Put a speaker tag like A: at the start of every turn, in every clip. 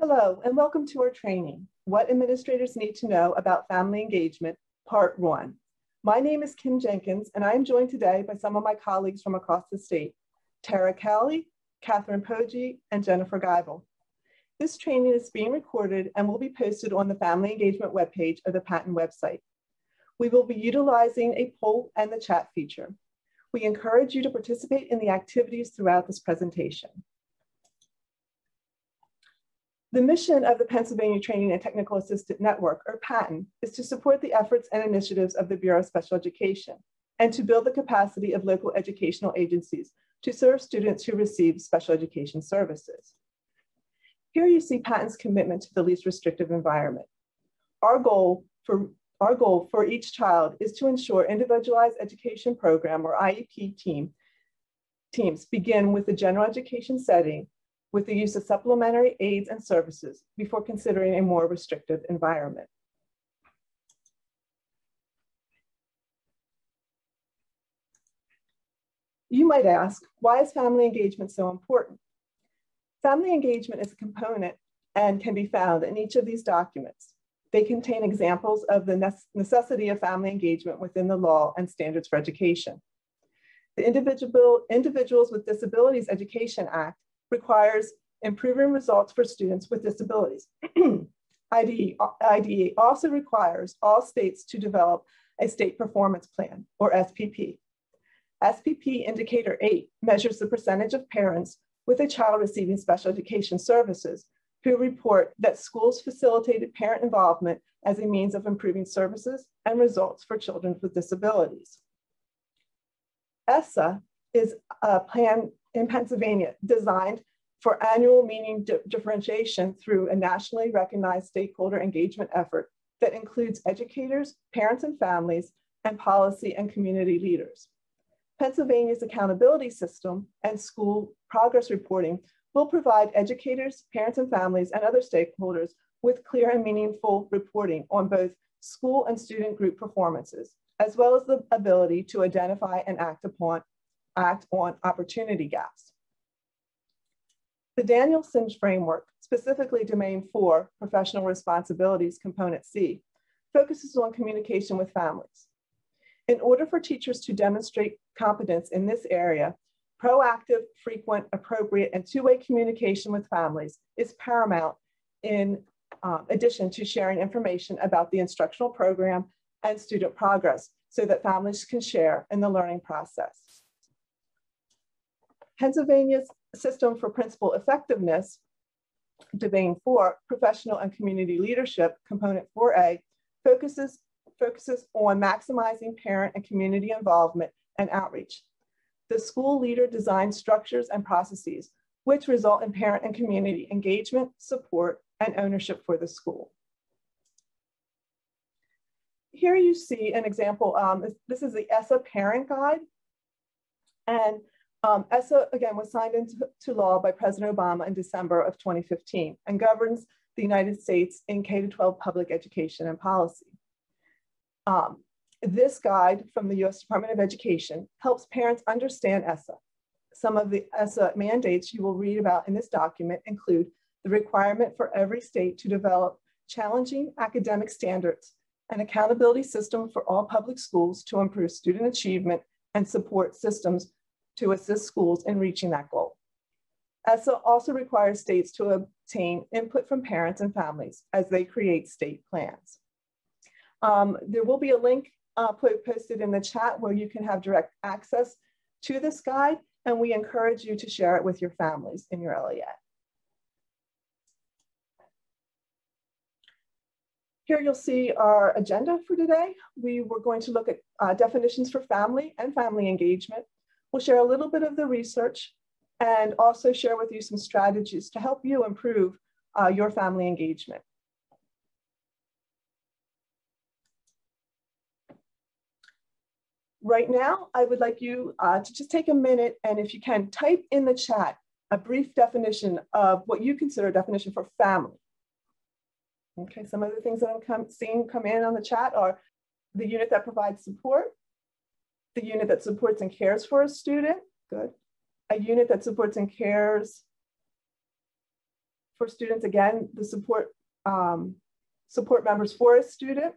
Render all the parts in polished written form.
A: Hello, and welcome to our training, What Administrators Need to Know About Family Engagement, Part 1. My name is Kim Jenkins, and I am joined today by some of my colleagues from across the state, Tara Cowley, Catherine Poggi, and Jennifer Geibel. This training is being recorded and will be posted on the Family Engagement webpage of the Patten website. We will be utilizing a poll and the chat feature. We encourage you to participate in the activities throughout this presentation. The mission of the Pennsylvania Training and Technical Assistant Network, or PATTN, is to support the efforts and initiatives of the Bureau of Special Education and to build the capacity of local educational agencies to serve students who receive special education services. Here you see PATTN's commitment to the least restrictive environment. Our goal for each child is to ensure individualized education program, or IEP teams begin with the general education setting with the use of supplementary aids and services before considering a more restrictive environment. You might ask, why is family engagement so important? Family engagement is a component and can be found in each of these documents. They contain examples of the necessity of family engagement within the law and standards for education. The Individuals with Disabilities Education Act requires improving results for students with disabilities. IDE also requires all states to develop a state performance plan, or SPP. SPP Indicator 8 measures the percentage of parents with a child receiving special education services who report that schools facilitated parent involvement as a means of improving services and results for children with disabilities. ESSA is a plan in Pennsylvania designed for annual meaning differentiation through a nationally recognized stakeholder engagement effort that includes educators, parents and families, and policy and community leaders. Pennsylvania's accountability system and school progress reporting will provide educators, parents and families, and other stakeholders with clear and meaningful reporting on both school and student group performances, as well as the ability to identify and act on opportunity gaps. The Daniel Sims framework, specifically Domain 4, Professional Responsibilities, Component C, focuses on communication with families. In order for teachers to demonstrate competence in this area, proactive, frequent, appropriate, and two-way communication with families is paramount in addition to sharing information about the instructional program and student progress so that families can share in the learning process. Pennsylvania's System for Principal Effectiveness, Domain 4, Professional and Community Leadership, Component 4A, focuses on maximizing parent and community involvement and outreach. The school leader designs structures and processes which result in parent and community engagement, support, and ownership for the school. Here you see an example. This is the ESSA Parent Guide. And ESSA, again, was signed into law by President Obama in December of 2015 and governs the United States in K-12 public education and policy. This guide from the U.S. Department of Education helps parents understand ESSA. Some of the ESSA mandates you will read about in this document include the requirement for every state to develop challenging academic standards, an accountability system for all public schools to improve student achievement, and support systems to assist schools in reaching that goal. ESSA also requires states to obtain input from parents and families as they create state plans. There will be a link posted in the chat where you can have direct access to this guide, and we encourage you to share it with your families in your LEA. Here you'll see our agenda for today. We were going to look at definitions for family and family engagement. We'll share a little bit of the research and also share with you some strategies to help you improve your family engagement. Right now, I would like you to just take a minute and, if you can, type in the chat a brief definition of what you consider a definition for family. Okay, some of the things that I'm seeing come in on the chat are the unit that provides support, the unit that supports and cares for a student, good. A unit that supports and cares For students, again, the support members for a student,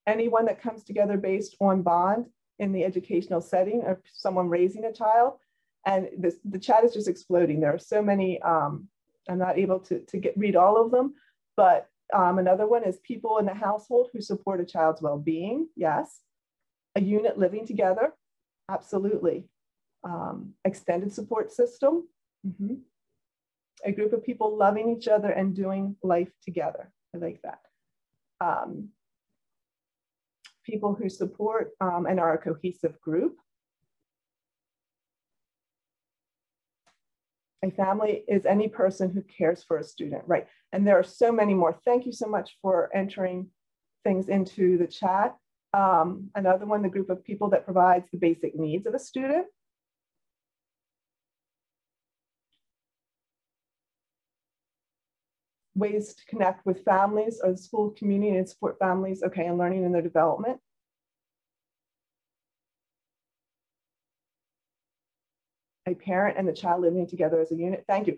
A: anyone that comes together based on bond in the educational setting of someone raising a child. And the chat is just exploding. There are so many, I'm not able to read all of them, but another one is people in the household who support a child's well-being. Yes. A unit living together. Absolutely. Extended support system. Mm-hmm. A group of people loving each other and doing life together. I like that. People who support and are a cohesive group. A family is any person who cares for a student, right? And there are so many more. Thank you so much for entering things into the chat. Another one, the group of people that provides the basic needs of a student. Ways to connect with families or the school community and support families, okay, and learning in their development. A parent and the child living together as a unit. Thank you.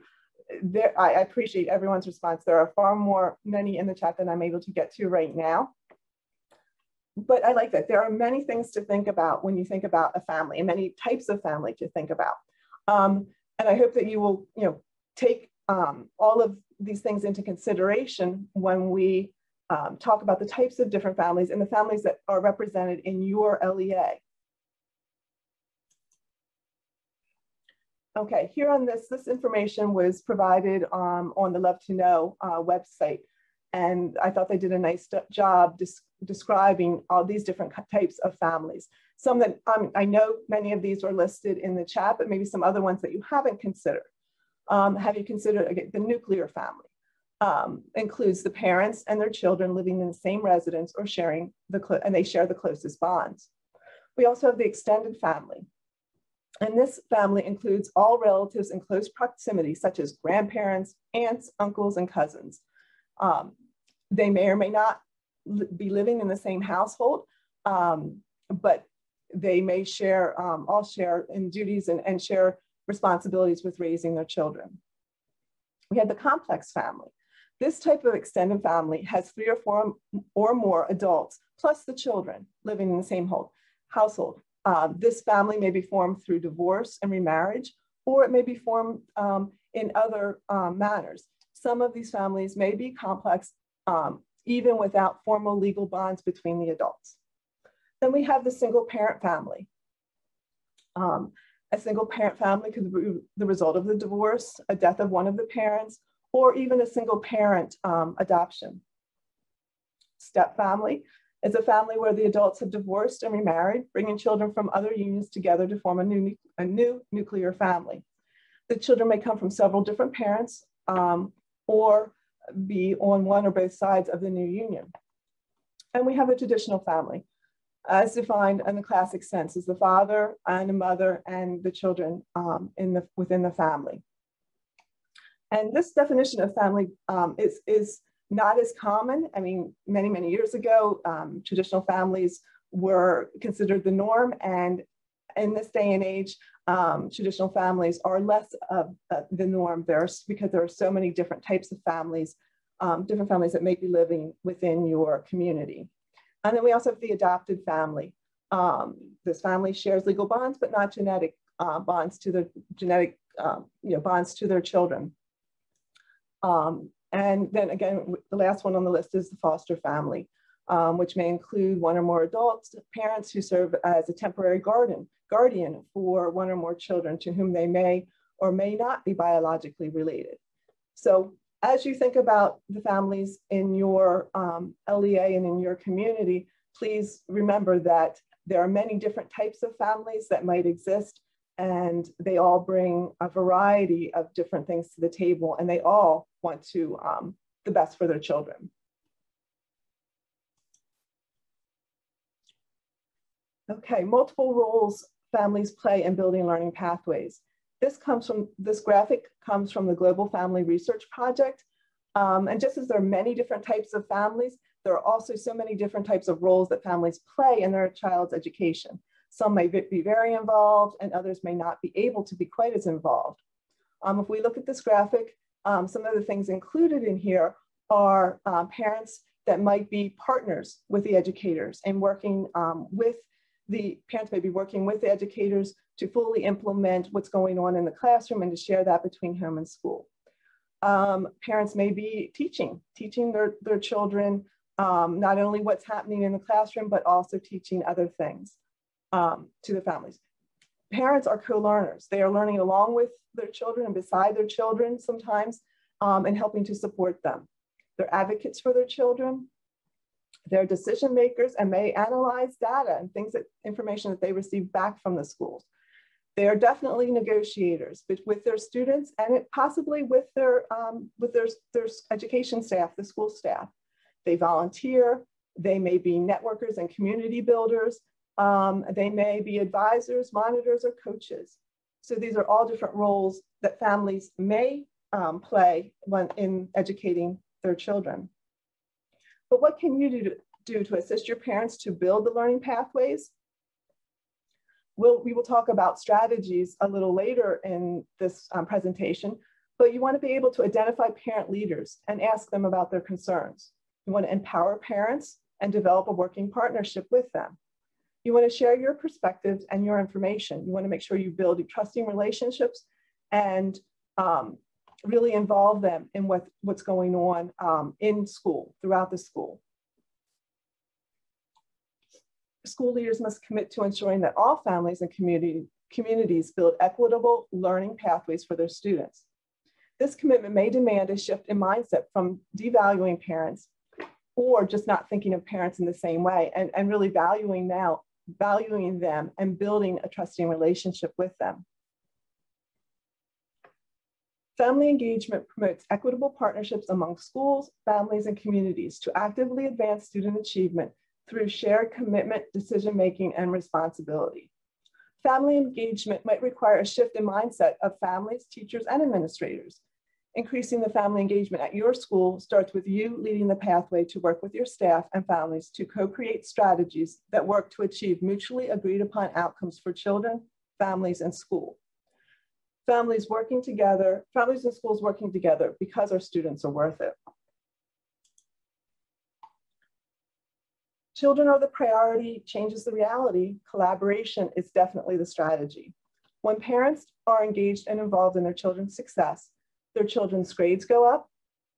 A: I appreciate everyone's response. There are many in the chat than I'm able to get to right now. But I like that. There are many things to think about when you think about a family and many types of family to think about. And I hope that you will, take all of these things into consideration when we talk about the types of different families and the families that are represented in your LEA. Okay, here on this information was provided on the Love to Know website. And I thought they did a nice job describing all these different types of families. Some that I know many of these are listed in the chat, but maybe some other ones that you haven't considered. Have you considered, again, the nuclear family? Includes the parents and their children living in the same residence or sharing and they share the closest bonds. We also have the extended family. And this family includes all relatives in close proximity, such as grandparents, aunts, uncles, and cousins. They may or may not be living in the same household, but they may all share in duties and share responsibilities with raising their children. We have the complex family. This type of extended family has 3 or 4 or more adults, plus the children living in the same household. This family may be formed through divorce and remarriage, or it may be formed in other manners. Some of these families may be complex, even without formal legal bonds between the adults. Then we have the single parent family. A single parent family could be the result of the divorce, a death of one of the parents, or even a single parent adoption. Step family is a family where the adults have divorced and remarried, bringing children from other unions together to form a new nuclear family. The children may come from several different parents or be on one or both sides of the new union. And we have a traditional family, as defined in the classic sense, as the father and the mother and the children within the family. And this definition of family is not as common. I mean, many, many years ago, traditional families were considered the norm. And in this day and age, traditional families are less of the norm because there are so many different types of families, different families that may be living within your community. And then we also have the adopted family. This family shares legal bonds, but not genetic bonds to the bonds to their children. And then again, the last one on the list is the foster family, which may include one or more adults, parents who serve as a temporary guardian for one or more children to whom they may or may not be biologically related. So as you think about the families in your LEA and in your community, please remember that there are many different types of families that might exist, and they all bring a variety of different things to the table, and they all want to the best for their children. Okay, multiple roles families play in building learning pathways. This graphic comes from the Global Family Research Project. And just as there are many different types of families, there are also so many different types of roles that families play in their child's education. Some may be very involved and others may not be able to be quite as involved. If we look at this graphic, Some of the things included in here are parents that might be partners with the educators and working parents may be working with the educators to fully implement what's going on in the classroom and to share that between home and school. Parents may be teaching their children not only what's happening in the classroom, but also teaching other things to the families. Parents are co-learners. They are learning along with their children and beside their children sometimes and helping to support them. They're advocates for their children. They're decision makers and may analyze data and information that they receive back from the schools. They are definitely negotiators with their students and possibly with their education staff, the school staff. They volunteer. They may be networkers and community builders. They may be advisors, monitors, or coaches. So these are all different roles that families may play when in educating their children. But what can you do to assist your parents to build the learning pathways? We will talk about strategies a little later in this presentation, but you want to be able to identify parent leaders and ask them about their concerns. You want to empower parents and develop a working partnership with them. You want to share your perspectives and your information. You want to make sure you build trusting relationships and really involve them in what's going on in school, throughout the school. School leaders must commit to ensuring that all families and communities build equitable learning pathways for their students. This commitment may demand a shift in mindset from devaluing parents or just not thinking of parents in the same way and really valuing them and building a trusting relationship with them. Family engagement promotes equitable partnerships among schools, families, and communities to actively advance student achievement through shared commitment, decision-making, and responsibility. Family engagement might require a shift in mindset of families, teachers, and administrators. Increasing the family engagement at your school starts with you leading the pathway to work with your staff and families to co-create strategies that work to achieve mutually agreed upon outcomes for children, families, and school. Families and schools working together because our students are worth it. Children are the priority, change is the reality. Collaboration is definitely the strategy. When parents are engaged and involved in their children's success, their children's grades go up,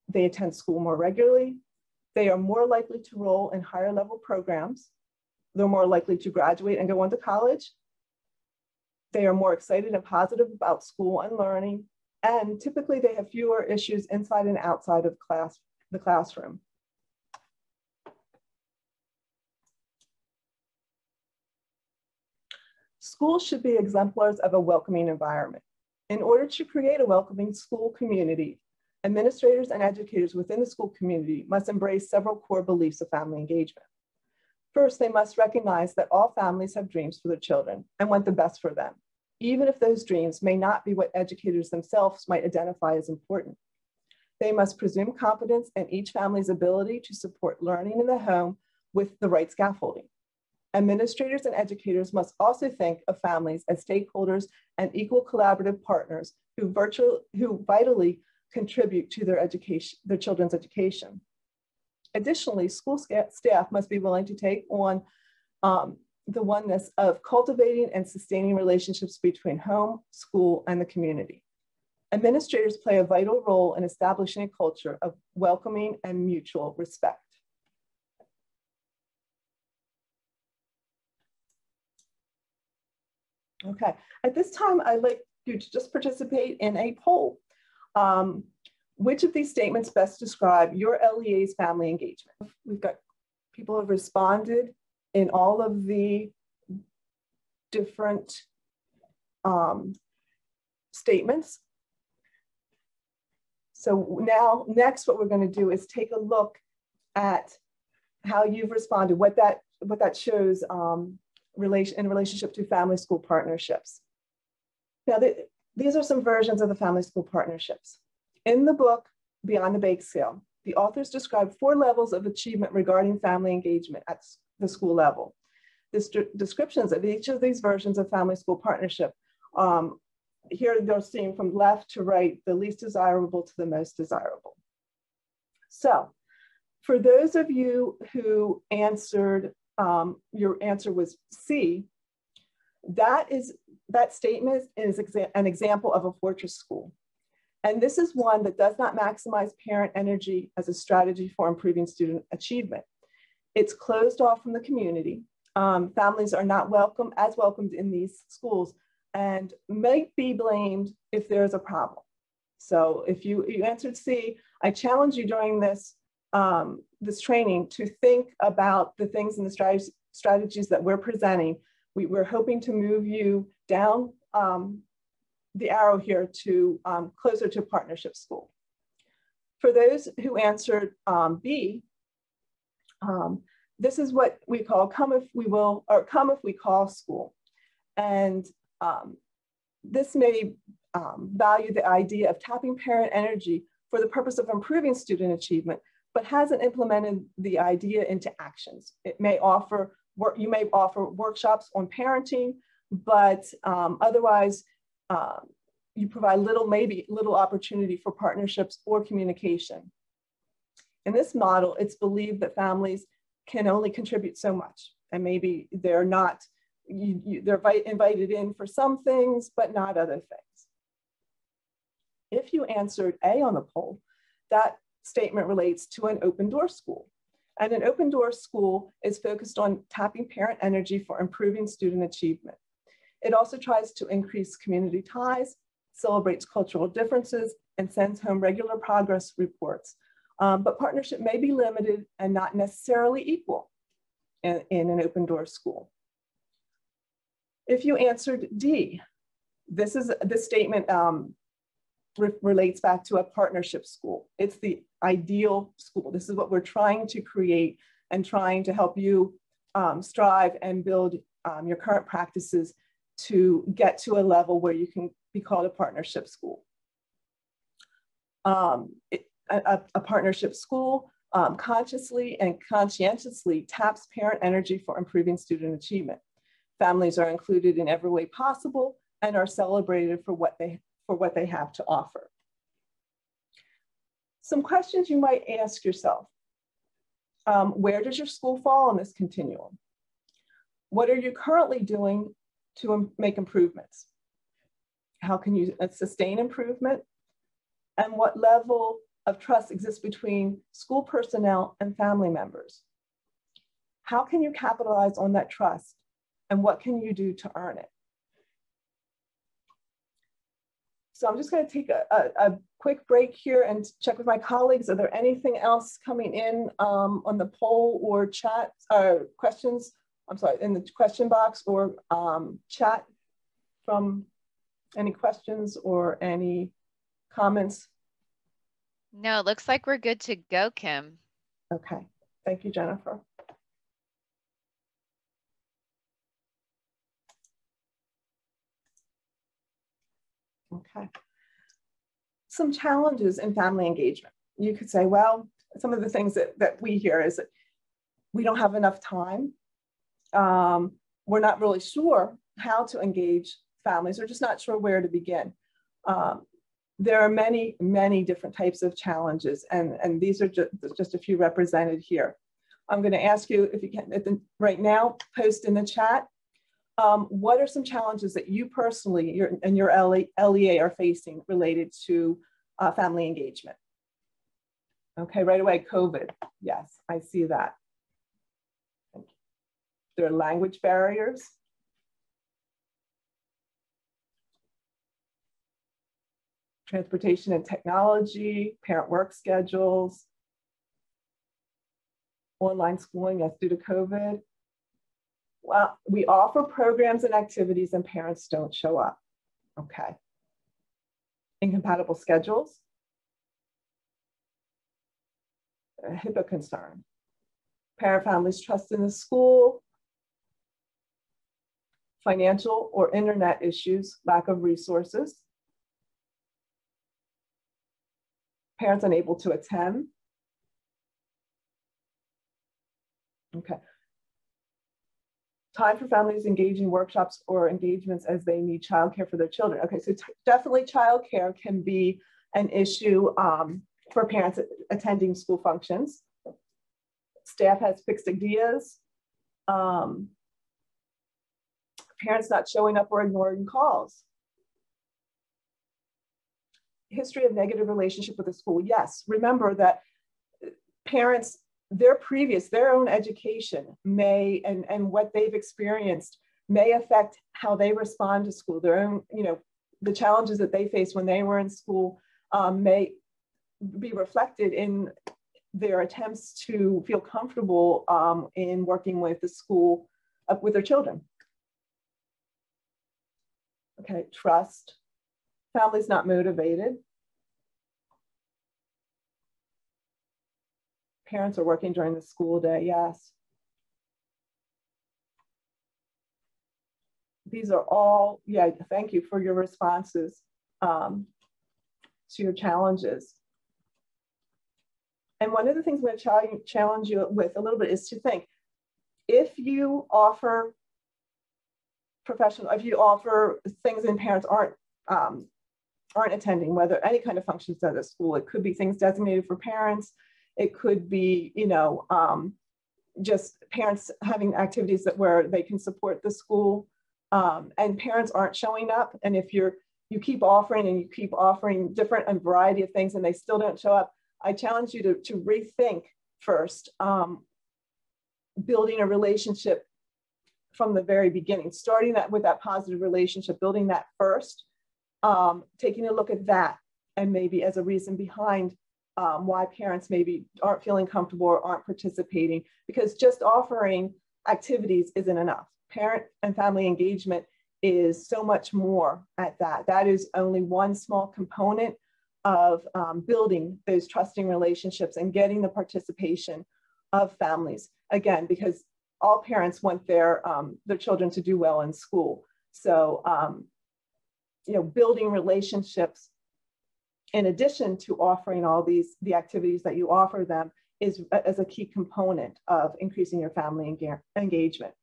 A: they attend school more regularly, they are more likely to enroll in higher level programs, they're more likely to graduate and go on to college, they are more excited and positive about school and learning, and typically they have fewer issues inside and outside of the classroom. Schools should be exemplars of a welcoming environment. In order to create a welcoming school community, administrators and educators within the school community must embrace several core beliefs of family engagement. First, they must recognize that all families have dreams for their children and want the best for them, even if those dreams may not be what educators themselves might identify as important. They must presume confidence in each family's ability to support learning in the home with the right scaffolding. Administrators and educators must also think of families as stakeholders and equal collaborative partners who vitally contribute to their children's education. Additionally, school staff must be willing to take on the oneness of cultivating and sustaining relationships between home, school, and the community. Administrators play a vital role in establishing a culture of welcoming and mutual respect. Okay, at this time, I'd like you to just participate in a poll. Which of these statements best describe your LEA's family engagement? We've got people who have responded in all of the different statements. So now, next, what we're going to do is take a look at how you've responded, what that shows in relationship to family-school partnerships. Now, these are some versions of the family-school partnerships. In the book, Beyond the Bake Sale, the authors describe 4 levels of achievement regarding family engagement at the school level. The descriptions of each of these versions of family-school partnership here they're seeing from left to right, the least desirable to the most desirable. So for those of you who answered, your answer was C, that statement is an example of a fortress school. And this is one that does not maximize parent energy as a strategy for improving student achievement. It's closed off from the community. Families are not welcomed in these schools and might be blamed if there's a problem. So if you answered C, I challenge you during this, this training to think about the things and the strategies that we're presenting. We're hoping to move you down the arrow here to closer to partnership school. For those who answered B, this is what we call come if we will, or come if we call school. And this may value the idea of tapping parent energy for the purpose of improving student achievement, but hasn't implemented the idea into actions. It may offer you may offer workshops on parenting, but otherwise you provide maybe little opportunity for partnerships or communication. In this model, it's believed that families can only contribute so much, and maybe they're not, they're invited in for some things, but not other things. If you answered A on the poll, that statement relates to an open door school. And an open door school is focused on tapping parent energy for improving student achievement. It also tries to increase community ties, celebrates cultural differences, and sends home regular progress reports. But partnership may be limited and not necessarily equal in an open door school. If you answered D, this statement relates back to a partnership school. It's the ideal school. This is what we're trying to create and trying to help you strive and build your current practices to get to a level where you can be called a partnership school. A partnership school consciously and conscientiously taps parent energy for improving student achievement. Families are included in every way possible and are celebrated for what they have to offer. Some questions you might ask yourself. Where does your school fall on this continuum? What are you currently doing to make improvements? How can you sustain improvement? And what level of trust exists between school personnel and family members? How can you capitalize on that trust? And what can you do to earn it? So I'm just going to take a quick break here and check with my colleagues. Are there anything else coming in on the poll or chat questions? I'm sorry, in the question box or chat from any questions or any comments?
B: No, it looks like we're good to go, Kim.
A: Okay, thank you, Jennifer. Okay. Some challenges in family engagement. You could say, well, some of the things that we hear is that we don't have enough time. We're not really sure how to engage families. We're just not sure where to begin. There are many, many different types of challenges, and these are just a few represented here. I'm going to ask you, if you can, right now, post in the chat, what are some challenges that you personally and your LEA are facing related to family engagement? Okay, right away, COVID. Yes, I see that. There are language barriers. Transportation and technology, parent work schedules, online schooling, that's due to COVID. Well, we offer programs and activities and parents don't show up. Okay. Incompatible schedules. HIPAA concern. Parent families' trust in the school. Financial or internet issues, lack of resources. Parents unable to attend. Okay. time for families engaging in workshops or engagements as they need childcare for their children. Okay, so definitely childcare can be an issue for parents attending school functions. Staff has fixed ideas. Parents not showing up or ignoring calls. History of negative relationship with the school. Yes, remember that parents, their own education may, and what they've experienced may affect how they respond to school. Their own, the challenges that they faced when they were in school may be reflected in their attempts to feel comfortable in working with the school, with their children. Okay, trust. Family's not motivated. Parents are working during the school day, yes. These are all, yeah, thank you for your responses to your challenges. And one of the things I'm going to challenge you with a little bit is to think, if you offer things and parents aren't attending, whether any kind of functions at a school, it could be things designated for parents, it could be, just parents having activities where they can support the school, and parents aren't showing up. And if you keep offering different and variety of things and they still don't show up, I challenge you to rethink first, building a relationship from the very beginning, starting with that positive relationship, building that first, taking a look at that, and maybe as a reason behind why parents maybe aren't feeling comfortable or aren't participating, because just offering activities isn't enough. Parent and family engagement is so much more at that. That is only one small component of building those trusting relationships and getting the participation of families. Again, because all parents want their children to do well in school. So, building relationships in addition to offering all the activities that you offer them is as a key component of increasing your family engagement.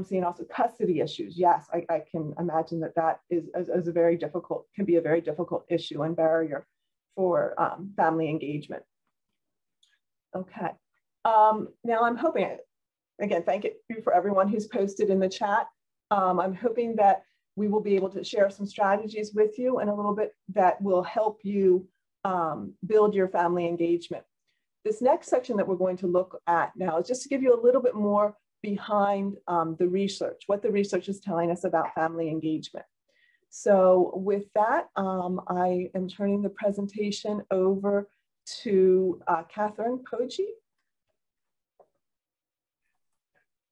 A: Seeing also custody issues. Yes, I can imagine that is a very difficult, can be a very difficult issue and barrier for family engagement. Okay, now I'm hoping, again, thank you for everyone who's posted in the chat. I'm hoping that we will be able to share some strategies with you in a little bit that will help you build your family engagement. This next section that we're going to look at now is just to give you a little bit more behind the research, what the research is telling us about family engagement. So with that, I am turning the presentation over to Catherine Poggi.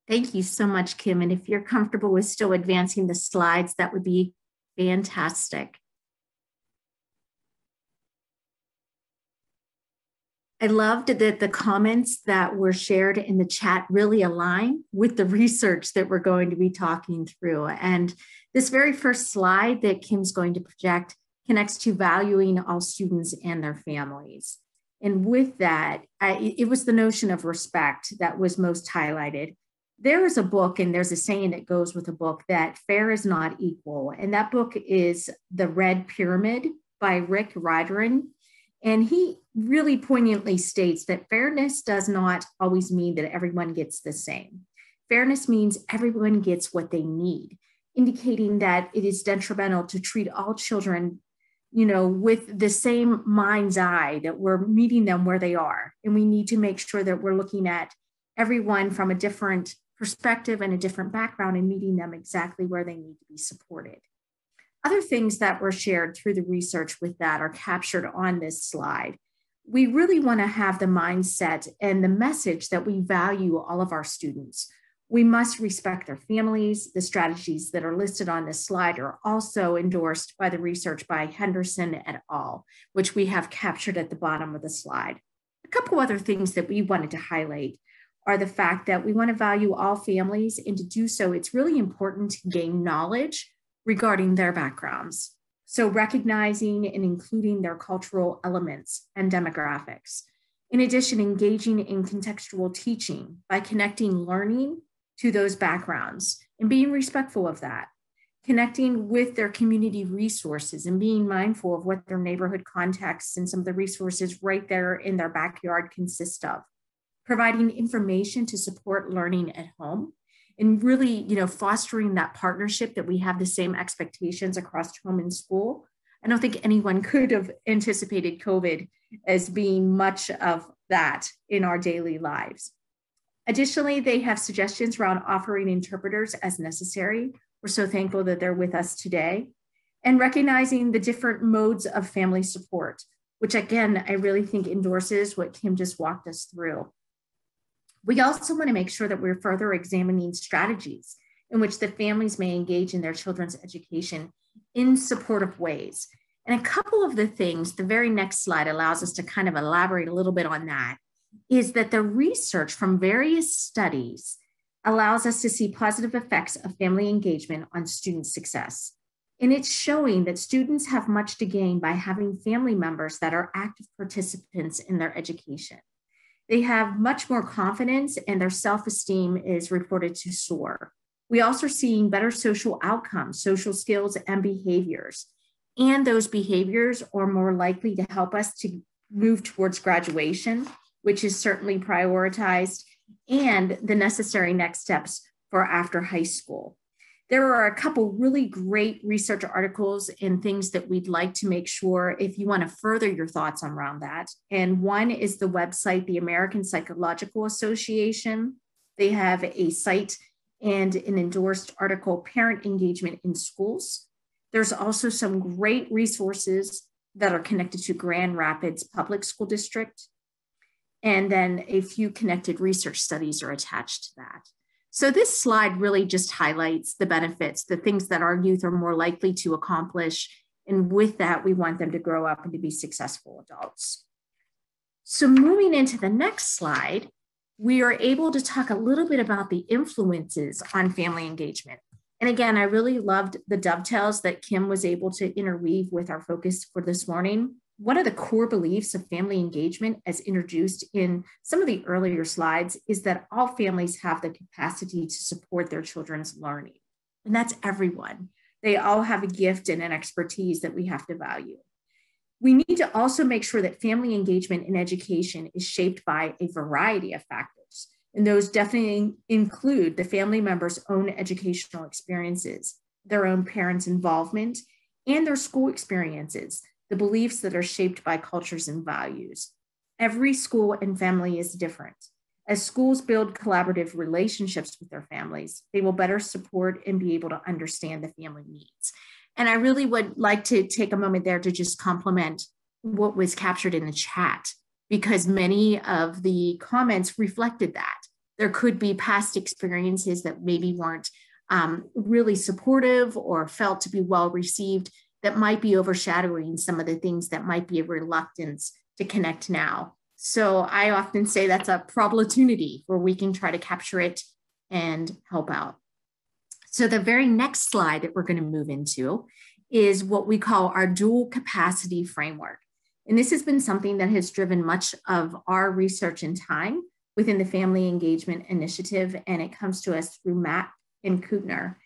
C: Thank you so much, Kim. And if you're comfortable with still advancing the slides, that would be fantastic. I loved that the comments that were shared in the chat really align with the research that we're going to be talking through. And this very first slide that Kim's going to project connects to valuing all students and their families. And with that, it was the notion of respect that was most highlighted. There is a book, and there's a saying that goes with a book, that fair is not equal. And that book is The Red Pyramid by Rick Riordan. And he really poignantly states that fairness does not always mean that everyone gets the same. Fairness means everyone gets what they need, indicating that it is detrimental to treat all children, with the same mind's eye, that we're meeting them where they are. And we need to make sure that we're looking at everyone from a different perspective and a different background and meeting them exactly where they need to be supported. Other things that were shared through the research with that are captured on this slide. We really want to have the mindset and the message that we value all of our students. We must respect their families. The strategies that are listed on this slide are also endorsed by the research by Henderson et al., which we have captured at the bottom of the slide. A couple other things that we wanted to highlight are the fact that we want to value all families, and to do so, it's really important to gain knowledge regarding their backgrounds. So recognizing and including their cultural elements and demographics. In addition, engaging in contextual teaching by connecting learning to those backgrounds and being respectful of that, connecting with their community resources and being mindful of what their neighborhood contexts and some of the resources right there in their backyard consist of, providing information to support learning at home, and really, fostering that partnership that we have the same expectations across home and school. I don't think anyone could have anticipated COVID as being much of that in our daily lives. Additionally, they have suggestions around offering interpreters as necessary. We're so thankful that they're with us today. And recognizing the different modes of family support, which again, I really think endorses what Kim just walked us through. We also want to make sure that we're further examining strategies in which the families may engage in their children's education in supportive ways. And a couple of the things, the very next slide allows us to kind of elaborate a little bit on that, is that the research from various studies allows us to see positive effects of family engagement on student success. And it's showing that students have much to gain by having family members that are active participants in their education. They have much more confidence and their self-esteem is reported to soar. We also are seeing better social outcomes, social skills and behaviors. And those behaviors are more likely to help us to move towards graduation, which is certainly prioritized, and the necessary next steps for after high school. There are a couple really great research articles and things that we'd like to make sure if you want to further your thoughts around that. And one is the website, the American Psychological Association. They have a site and an endorsed article, Parent Engagement in Schools. There's also some great resources that are connected to Grand Rapids Public School District. And then a few connected research studies are attached to that. So this slide really just highlights the benefits, the things that our youth are more likely to accomplish. And with that, we want them to grow up and to be successful adults. So moving into the next slide, we are able to talk a little bit about the influences on family engagement. And again, I really loved the dovetails that Kim was able to interweave with our focus for this morning. One of the core beliefs of family engagement, as introduced in some of the earlier slides, is that all families have the capacity to support their children's learning. And that's everyone. They all have a gift and an expertise that we have to value. We need to also make sure that family engagement in education is shaped by a variety of factors. And those definitely include the family member's own educational experiences, their own parents' involvement, and their school experiences, the beliefs that are shaped by cultures and values. Every school and family is different. As schools build collaborative relationships with their families, they will better support and be able to understand the family needs. And I really would like to take a moment there to just compliment what was captured in the chat, because many of the comments reflected that. There could be past experiences that maybe weren't really supportive or felt to be well received, that might be overshadowing some of the things that might be a reluctance to connect now. So I often say that's a opportunity where we can try to capture it and help out. So the very next slide that we're going to move into is what we call our dual capacity framework. And this has been something that has driven much of our research and time within the Family Engagement Initiative, and it comes to us through Matt and Kutner.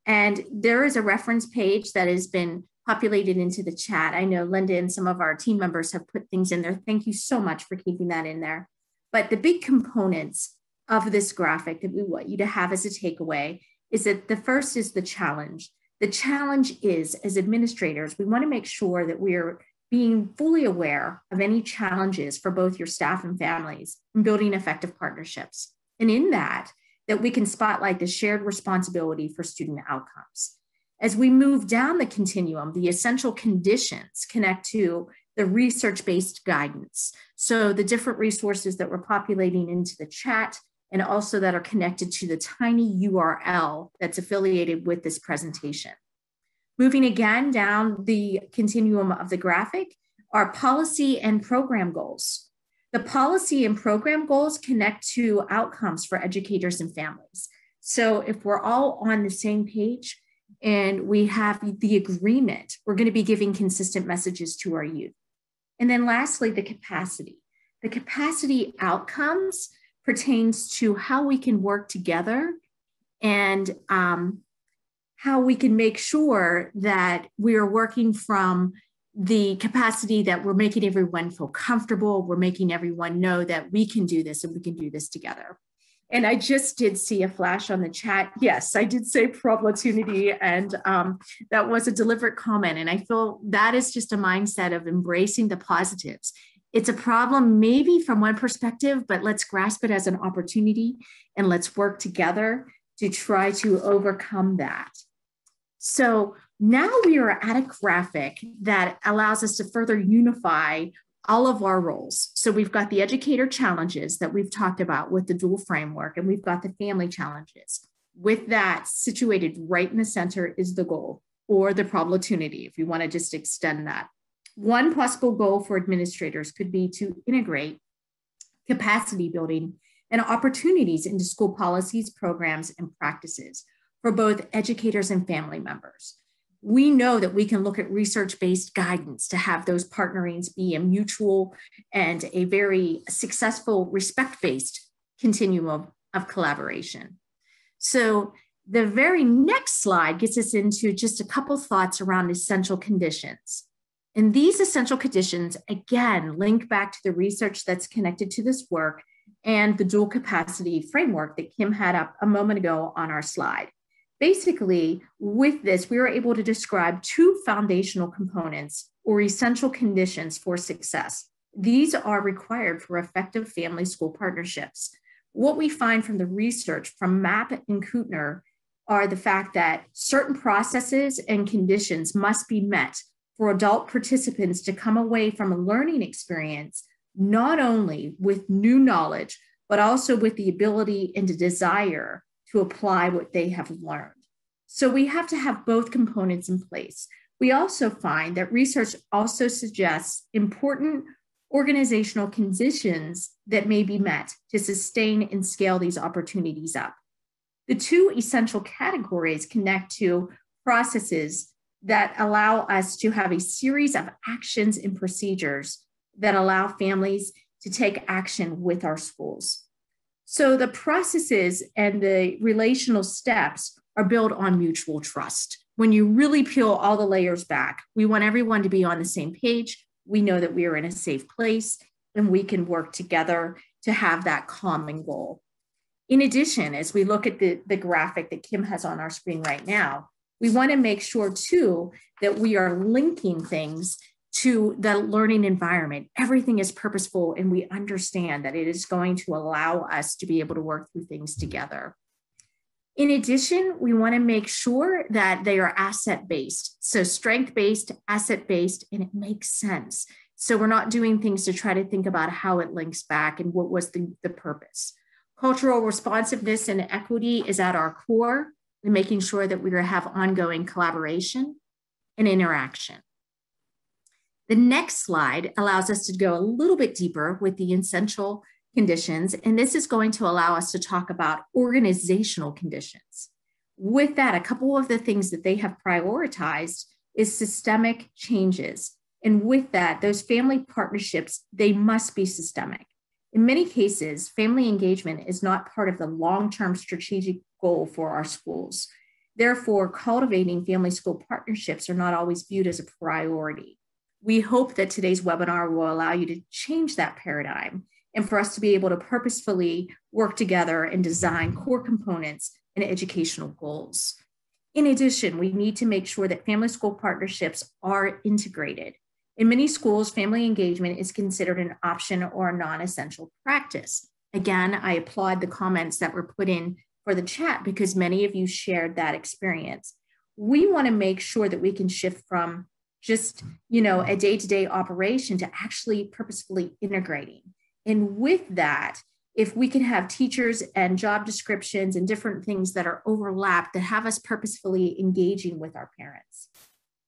C: And there is a reference page that has been populated into the chat. I know Linda and some of our team members have put things in there. Thank you so much for keeping that in there. But the big components of this graphic that we want you to have as a takeaway is that the first is the challenge. The challenge is, as administrators, we want to make sure that we are being fully aware of any challenges for both your staff and families in building effective partnerships. And in that we can spotlight the shared responsibility for student outcomes. As we move down the continuum, the essential conditions connect to the research-based guidance. So the different resources that we're populating into the chat and also that are connected to the tiny URL that's affiliated with this presentation. Moving again down the continuum of the graphic are policy and program goals. The policy and program goals connect to outcomes for educators and families. So if we're all on the same page and we have the agreement, we're going to be giving consistent messages to our youth. And then lastly, the capacity. The capacity outcomes pertains to how we can work together and how we can make sure that we are working from the capacity that we're making everyone feel comfortable, we're making everyone know that we can do this and we can do this together. And I just did see a flash on the chat. Yes, I did say opportunity, and that was a deliberate comment. And I feel that is just a mindset of embracing the positives. It's a problem maybe from one perspective, but let's grasp it as an opportunity and let's work together to try to overcome that. So now we are at a graphic that allows us to further unify all of our roles. So we've got the educator challenges that we've talked about with the dual framework, and we've got the family challenges. With that situated right in the center is the goal, or the opportunity, if you want to just extend that. One possible goal for administrators could be to integrate capacity building and opportunities into school policies, programs, and practices for both educators and family members. We know that we can look at research-based guidance to have those partnerings be a mutual and a very successful respect-based continuum of collaboration. So the very next slide gets us into just a couple thoughts around essential conditions. And these essential conditions, again, link back to the research that's connected to this work and the dual capacity framework that Kim had up a moment ago on our slide. Basically, with this, we were able to describe two foundational components or essential conditions for success. These are required for effective family-school partnerships. What we find from the research from Mapp and Kuttner are the fact that certain processes and conditions must be met for adult participants to come away from a learning experience, not only with new knowledge, but also with the ability and the desire to apply what they have learned. So we have to have both components in place. We also find that research also suggests important organizational conditions that may be met to sustain and scale these opportunities up. The two essential categories connect to processes that allow us to have a series of actions and procedures that allow families to take action with our schools. So the processes and the relational steps are built on mutual trust. When you really peel all the layers back, we want everyone to be on the same page. We know that we are in a safe place and we can work together to have that common goal. In addition, as we look at the graphic that Kim has on our screen right now, we want to make sure too that we are linking things to the learning environment. Everything is purposeful and we understand that it is going to allow us to be able to work through things together. In addition, we want to make sure that they are asset-based. So strength-based, asset-based, and it makes sense. So we're not doing things to try to think about how it links back and what was the purpose. Cultural responsiveness and equity is at our core, and making sure that we have ongoing collaboration and interaction. The next slide allows us to go a little bit deeper with the essential conditions, and this is going to allow us to talk about organizational conditions. With that, a couple of the things that they have prioritized is systemic changes. And with that, those family partnerships, they must be systemic. In many cases, family engagement is not part of the long-term strategic goal for our schools. Therefore, cultivating family school partnerships are not always viewed as a priority. We hope that today's webinar will allow you to change that paradigm and for us to be able to purposefully work together and design core components and educational goals. In addition, we need to make sure that family school partnerships are integrated. In many schools, family engagement is considered an option or a non-essential practice. Again, I applaud the comments that were put in for the chat because many of you shared that experience. We want to make sure that we can shift from just, a day-to-day operation to actually purposefully integrating. And with that, if we can have teachers and job descriptions and different things that are overlapped that have us purposefully engaging with our parents.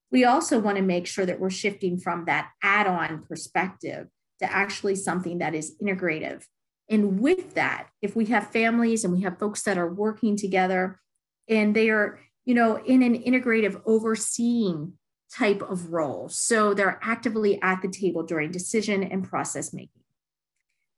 C: We also want to make sure that we're shifting from that add-on perspective to actually something that is integrative. And with that, if we have families and we have folks that are working together and they are, in an integrative overseeing type of role. So they're actively at the table during decision and process making.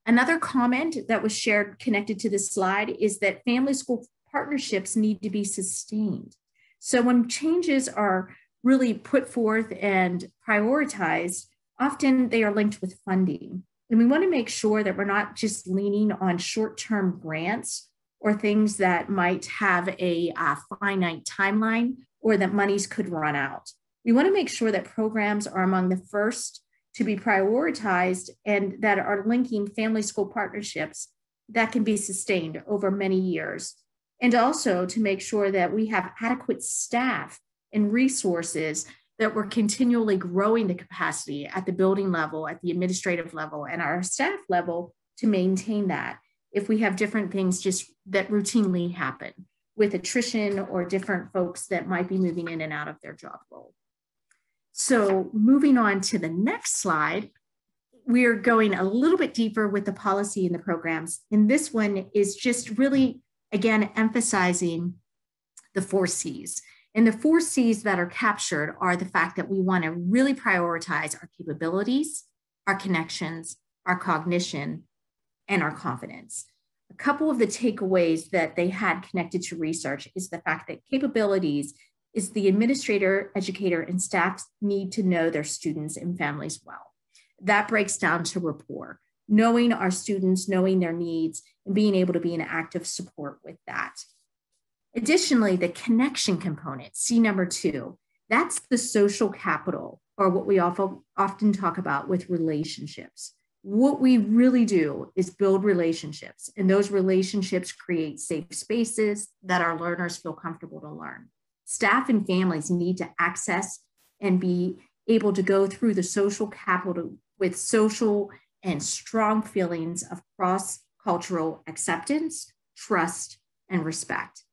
C: Another comment that was shared connected to this slide is that family school partnerships need to be sustained. So when changes are really put forth and prioritized, often they are linked with funding. And we want to make sure that we're not just leaning on short-term grants or things that might have a finite timeline or that monies could run out. We want to make sure that programs are among the first to be prioritized and that are linking family school partnerships that can be sustained over many years. And also to make sure that we have adequate staff and resources, that we're continually growing the capacity at the building level, at the administrative level, and our staff level to maintain that. If we have different things just that routinely happen with attrition or different folks that might be moving in and out of their job role. So moving on to the next slide, we're going a little bit deeper with the policy and the programs. And this one is just really, again, emphasizing the 4 C's. And the 4 C's that are captured are the fact that we want to really prioritize our capabilities, our connections, our cognition, and our confidence. A couple of the takeaways that they had connected to research is the fact that capabilities is the administrator, educator, and staff need to know their students and families well. That breaks down to rapport, knowing our students, knowing their needs, and being able to be an active support with that. Additionally, the connection component, C number 2, that's the social capital, or what we often talk about with relationships. What we really do is build relationships, and those relationships create safe spaces that our learners feel comfortable to learn. Staff and families need to access and be able to go through the social capital with social and strong feelings of cross-cultural acceptance, trust, and respect.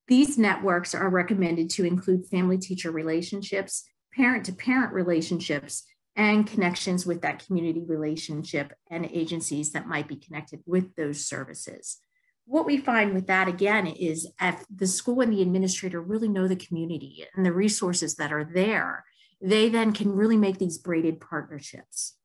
C: These networks are recommended to include family-teacher relationships, parent-to-parent relationships, and connections with that community relationship and agencies that might be connected with those services. What we find with that, again, is if the school and the administrator really know the community and the resources that are there, they then can really make these braided partnerships.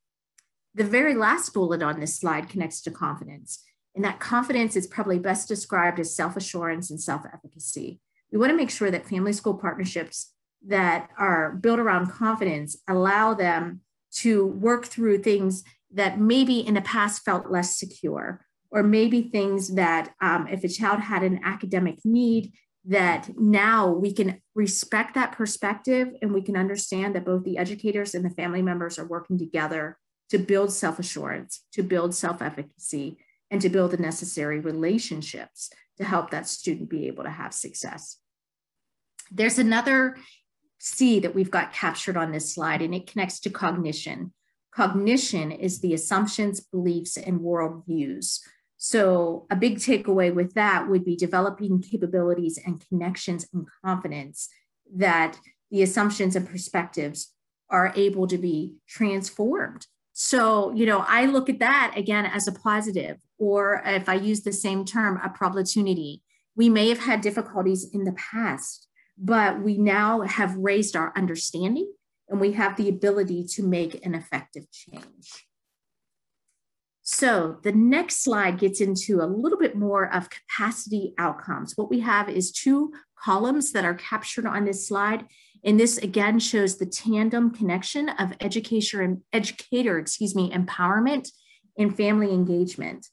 C: The very last bullet on this slide connects to confidence. And that confidence is probably best described as self-assurance and self-efficacy. We want to make sure that family school partnerships that are built around confidence allow them to work through things that maybe in the past felt less secure, or maybe things that if a child had an academic need, that now we can respect that perspective and we can understand that both the educators and the family members are working together to build self-assurance, to build self-efficacy, and to build the necessary relationships to help that student be able to have success. There's another C that we've got captured on this slide, and it connects to cognition. Cognition is the assumptions, beliefs, and worldviews. So a big takeaway with that would be developing capabilities and connections and confidence that the assumptions and perspectives are able to be transformed. So, I look at that again as a positive, or if I use the same term, a opportunity. We may have had difficulties in the past, but we now have raised our understanding and we have the ability to make an effective change. So the next slide gets into a little bit more of capacity outcomes. What we have is 2 columns that are captured on this slide. And this again shows the tandem connection of educator, empowerment and family engagement.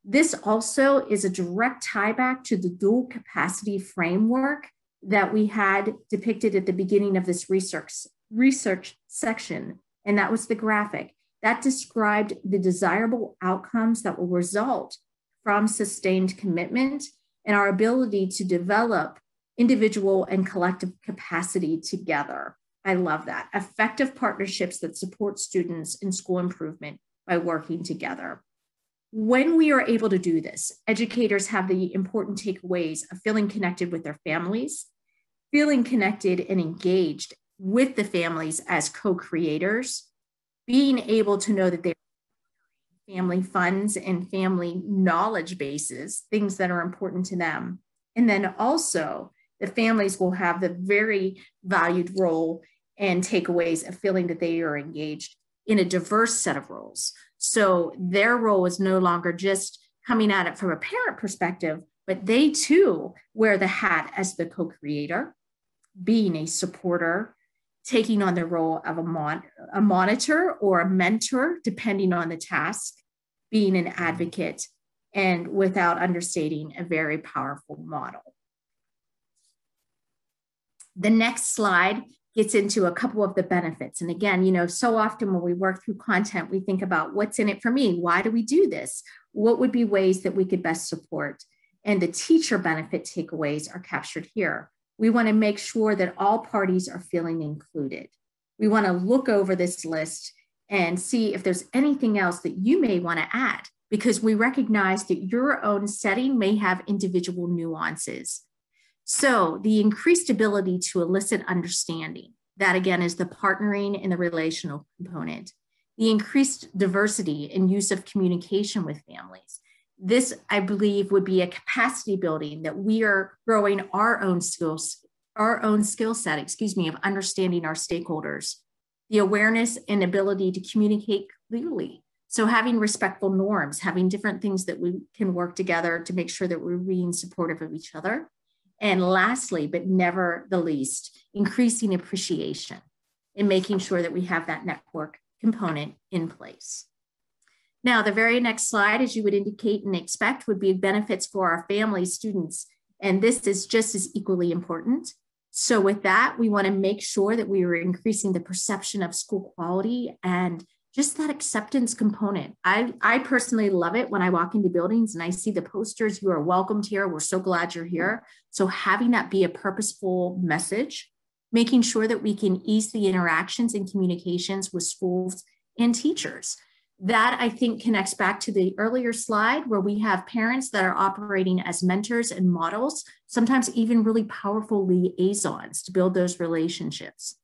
C: This also is a direct tie back to the dual capacity framework that we had depicted at the beginning of this research section. And that was the graphic that described the desirable outcomes that will result from sustained commitment and our ability to develop individual and collective capacity together. I love that. Effective partnerships that support students in school improvement by working together. When we are able to do this, educators have the important takeaways of feeling connected with their families, feeling connected and engaged with the families as co-creators, being able to know that they're family funds and family knowledge bases, things that are important to them. And then also the families will have the very valued role and takeaways of feeling that they are engaged in a diverse set of roles. So their role is no longer just coming at it from a parent perspective, but they too wear the hat as the co-creator, being a supporter, taking on the role of a monitor or a mentor, depending on the task, being an advocate, and without understating, a very powerful model. The next slide gets into a couple of the benefits. And again, you know, so often when we work through content, we think about what's in it for me? Why do we do this? What would be ways that we could best support? And the teacher benefit takeaways are captured here. We want to make sure that all parties are feeling included. We want to look over this list and see if there's anything else that you may want to add, because we recognize that your own setting may have individual nuances. So the increased ability to elicit understanding, that again is the partnering and the relational component. The increased diversity and use of communication with families. This, I believe, would be a capacity building that we are growing our own skills, our own skill set, of understanding our stakeholders. The awareness and ability to communicate clearly. So having respectful norms, having different things that we can work together to make sure that we're being supportive of each other. And lastly, but never the least, increasing appreciation and making sure that we have that network component in place. Now, the very next slide, as you would indicate and expect, would be benefits for our families, students, and this is just as equally important. So with that, we want to make sure that we are increasing the perception of school quality and just that acceptance component. I personally love it when I walk into buildings and I see the posters, you are welcomed here, we're so glad you're here. So having that be a purposeful message, making sure that we can ease the interactions and communications with schools and teachers. That, I think, connects back to the earlier slide where we have parents that are operating as mentors and models, sometimes even really powerful liaisons to build those relationships.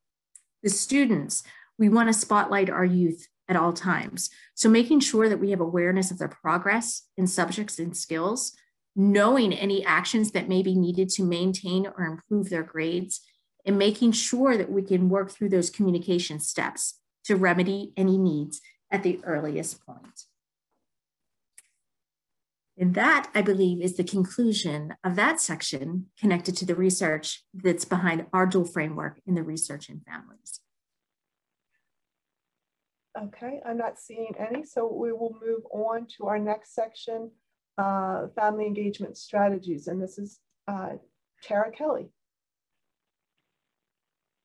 C: The students, we want to spotlight our youth at all times. So making sure that we have awareness of their progress in subjects and skills, knowing any actions that may be needed to maintain or improve their grades, and making sure that we can work through those communication steps to remedy any needs at the earliest point. And that, I believe, is the conclusion of that section connected to the research that's behind our dual framework in the research in families.
A: Okay, I'm not seeing any, so we will move on to our next section, family engagement strategies. And this is Tara Kelly.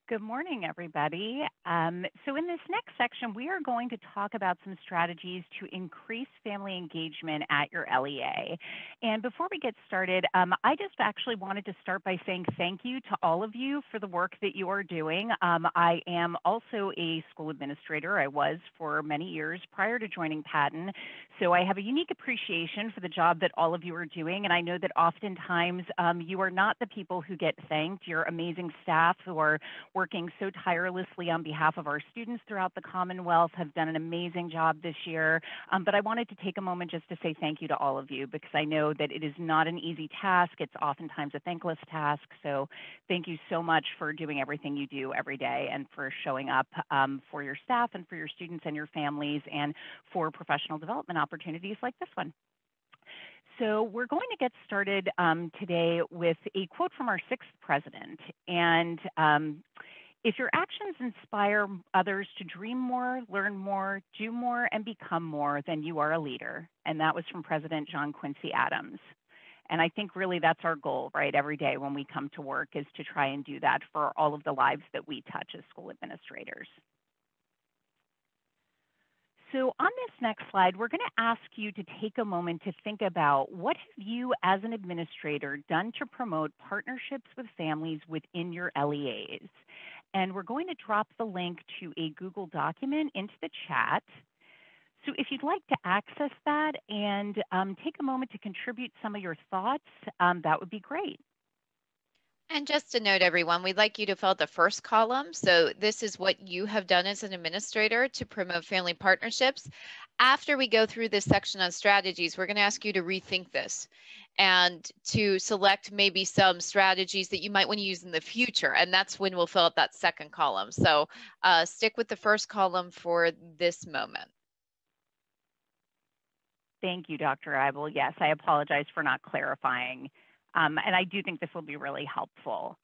D: Good morning, everybody. So in this next section, we are going to talk about some strategies to increase family engagement at your LEA. And before we get started, I just actually wanted to start by saying thank you to all of you for the work that you are doing. I am also a school administrator. I was for many years prior to joining Patton. So I have a unique appreciation for the job that all of you are doing. And I know that oftentimes you are not the people who get thanked. You're amazing staff who are working so tirelessly on behalf of our students throughout the Commonwealth, have done an amazing job this year. But I wanted to take a moment just to say thank you to all of you, because I know that it is not an easy task. It's oftentimes a thankless task. So thank you so much for doing everything you do every day and for showing up for your staff and for your students and your families and for professional development opportunities like this one. So we're going to get started today with a quote from our 6th president. And if your actions inspire others to dream more, learn more, do more, and become more, then you are a leader. And that was from President John Quincy Adams. And I think really that's our goal, right? Every day when we come to work is to try and do that for all of the lives that we touch as school administrators. So on this next slide, we're going to ask you to take a moment to think about what have you as an administrator done to promote partnerships with families within your LEAs. And we're going to drop the link to a Google document into the chat. So if you'd like to access that and take a moment to contribute some of your thoughts, that would be great.
B: And just to note, everyone, we'd like you to fill out the first column. So this is what you have done as an administrator to promote family partnerships. After we go through this section on strategies, we're going to ask you to rethink this and to select maybe some strategies that you might want to use in the future. And that's when we'll fill out that second column. So stick with the first column for this moment.
D: Thank you, Dr. Eibel. Yes, I apologize for not clarifying. And I do think this will be really helpful.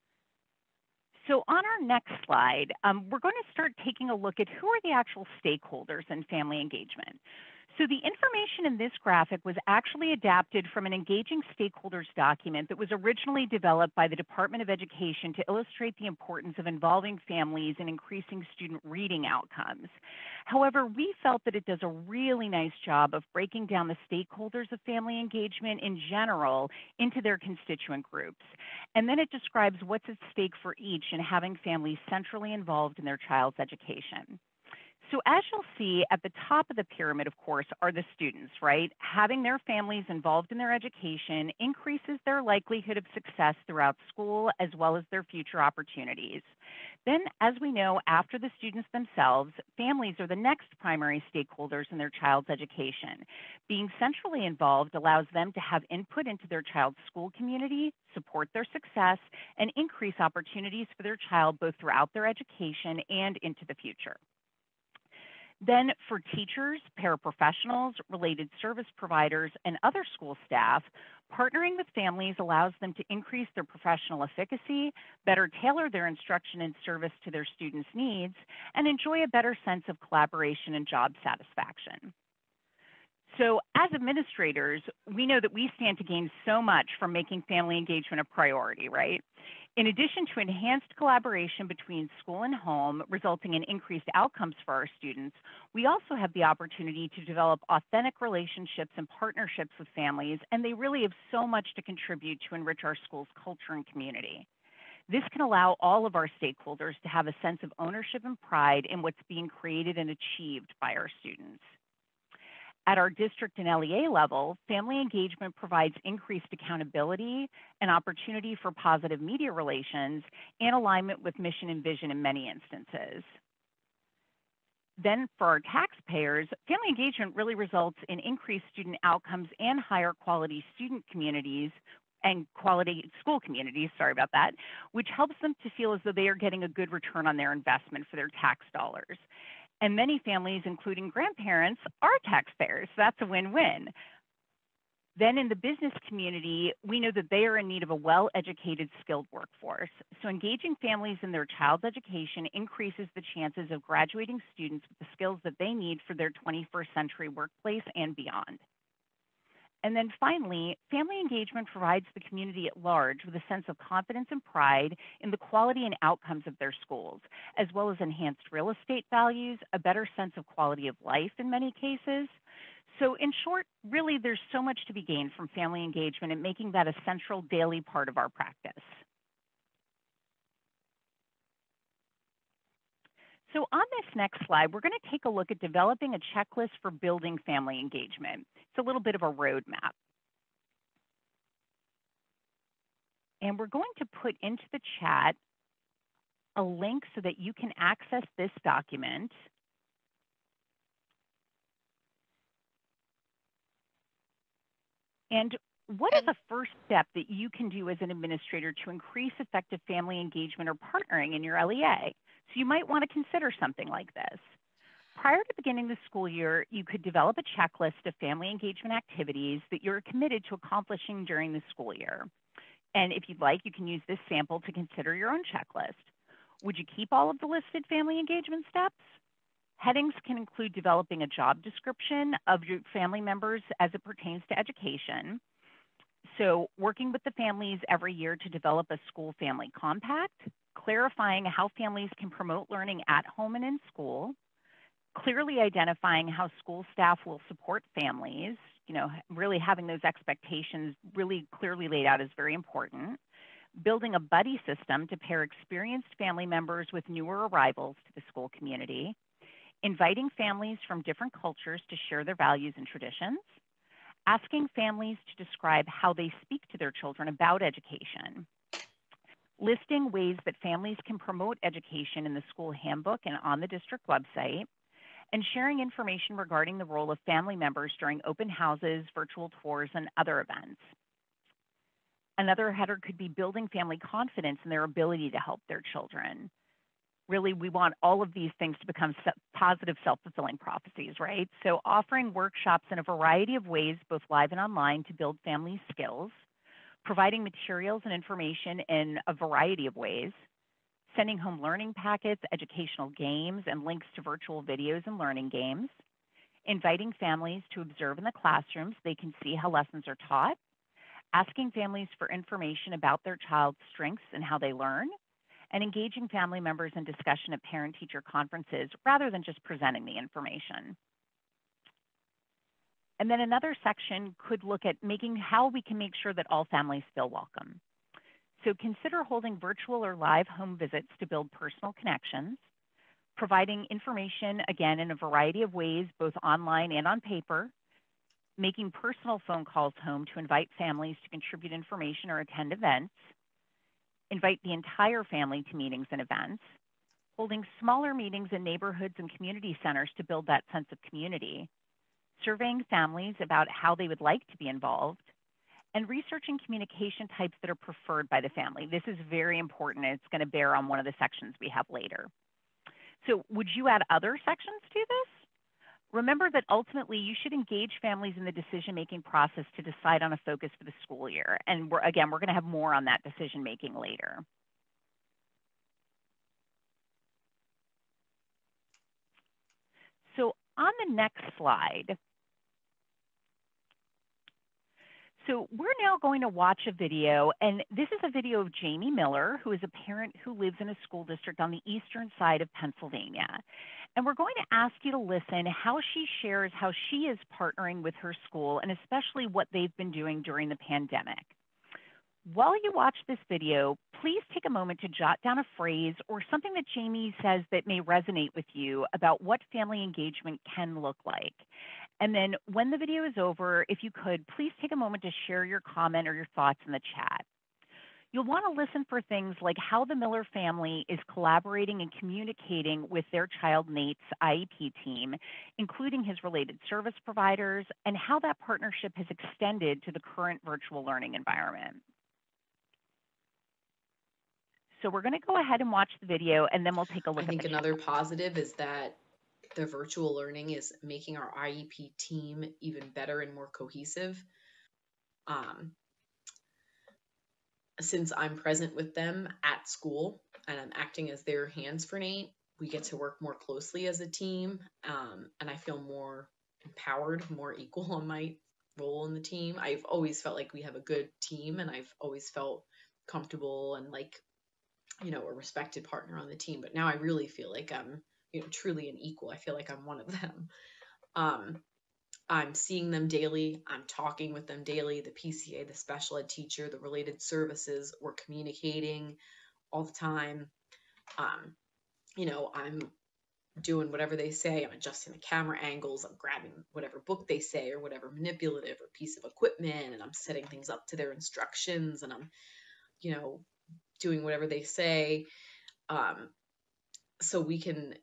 D: So on our next slide, we're going to start taking a look at who are the actual stakeholders in family engagement. So the information in this graphic was actually adapted from an engaging stakeholders document that was originally developed by the Department of Education to illustrate the importance of involving families in increasing student reading outcomes. However, we felt that it does a really nice job of breaking down the stakeholders of family engagement in general into their constituent groups. And then it describes what's at stake for each in having families centrally involved in their child's education. So as you'll see at the top of the pyramid, of course, are the students, right? Having their families involved in their education increases their likelihood of success throughout school as well as their future opportunities. Then, as we know, after the students themselves, families are the next primary stakeholders in their child's education. Being centrally involved allows them to have input into their child's school community, support their success, and increase opportunities for their child both throughout their education and into the future. Then for teachers, paraprofessionals, related service providers, and other school staff, partnering with families allows them to increase their professional efficacy, better tailor their instruction and service to their students' needs, and enjoy a better sense of collaboration and job satisfaction. So as administrators, we know that we stand to gain so much from making family engagement a priority, right? In addition to enhanced collaboration between school and home, resulting in increased outcomes for our students, we also have the opportunity to develop authentic relationships and partnerships with families, and they really have so much to contribute to enrich our school's culture and community. This can allow all of our stakeholders to have a sense of ownership and pride in what's being created and achieved by our students. At our district and LEA level, family engagement provides increased accountability and opportunity for positive media relations and alignment with mission and vision in many instances. Then for our taxpayers, family engagement really results in increased student outcomes and higher quality student communities and quality school communities, which helps them to feel as though they are getting a good return on their investment for their tax dollars. And many families, including grandparents, are taxpayers, so that's a win-win. Then in the business community, we know that they are in need of a well-educated, skilled workforce. So engaging families in their child's education increases the chances of graduating students with the skills that they need for their 21st century workplace and beyond. And then finally, family engagement provides the community at large with a sense of confidence and pride in the quality and outcomes of their schools, as well as enhanced real estate values, a better sense of quality of life in many cases. So in short, really there's so much to be gained from family engagement and making that a central daily part of our practice. So on this next slide, we're going to take a look at developing a checklist for building family engagement. It's a little bit of a roadmap. And we're going to put into the chat a link so that you can access this document. And what is the first step that you can do as an administrator to increase effective family engagement or partnering in your LEA? So you might want to consider something like this. Prior to beginning the school year, you could develop a checklist of family engagement activities that you're committed to accomplishing during the school year. And if you'd like, you can use this sample to consider your own checklist. Would you keep all of the listed family engagement steps? Headings can include developing a job description of your family members as it pertains to education. So working with the families every year to develop a school family compact, clarifying how families can promote learning at home and in school, clearly identifying how school staff will support families, really having those expectations really clearly laid out is very important, building a buddy system to pair experienced family members with newer arrivals to the school community, inviting families from different cultures to share their values and traditions, asking families to describe how they speak to their children about education, listing ways that families can promote education in the school handbook and on the district website, and sharing information regarding the role of family members during open houses, virtual tours, and other events. Another header could be building family confidence in their ability to help their children. really, we want all of these things to become positive self-fulfilling prophecies, right? So offering workshops in a variety of ways, both live and online, to build family skills, providing materials and information in a variety of ways, sending home learning packets, educational games, and links to virtual videos and learning games, inviting families to observe in the classrooms so they can see how lessons are taught, asking families for information about their child's strengths and how they learn, and engaging family members in discussion at parent-teacher conferences rather than just presenting the information. And then another section could look at how we can make sure that all families feel welcome. So consider holding virtual or live home visits to build personal connections, providing information, again, in a variety of ways, both online and on paper, making personal phone calls home to invite families to contribute information or attend events, invite the entire family to meetings and events, holding smaller meetings in neighborhoods and community centers to build that sense of community, surveying families about how they would like to be involved, and researching communication types that are preferred by the family. This is very important, and it's going to bear on one of the sections we have later. So would you add other sections to this? Remember that ultimately you should engage families in the decision-making process to decide on a focus for the school year. And we're going to have more on that decision-making later. So on the next slide, so we're now going to watch a video, and this is a video of Jamie Miller, who is a parent who lives in a school district on the eastern side of Pennsylvania. And we're going to ask you to listen how she shares how she is partnering with her school, and especially what they've been doing during the pandemic. While you watch this video, please take a moment to jot down a phrase or something that Jamie says that may resonate with you about what family engagement can look like. And then when the video is over, if you could, please take a moment to share your comment or your thoughts in the chat. You'll want to listen for things like how the Miller family is collaborating and communicating with their child Nate's IEP team, including his related service providers, and how that partnership has extended to the current virtual learning environment. So we're going to go ahead and watch the video, and then we'll take a look at the chat.
E: I think another positive is that the virtual learning is making our IEP team even better and more cohesive. Since I'm present with them at school and I'm acting as their hands for Nate, we get to work more closely as a team, and I feel more empowered, more equal on my role in the team. I've always felt like we have a good team, and I've always felt comfortable and like, you know, a respected partner on the team. But now I really feel like I'm, you know, truly an equal. I feel like I'm one of them. I'm seeing them daily. I'm talking with them daily. The PCA, the special ed teacher, the related services, we're communicating all the time. You know, I'm doing whatever they say. I'm adjusting the camera angles. I'm grabbing whatever book they say or whatever manipulative or piece of equipment, and I'm setting things up to their instructions, and I'm, you know, doing whatever they say. So we can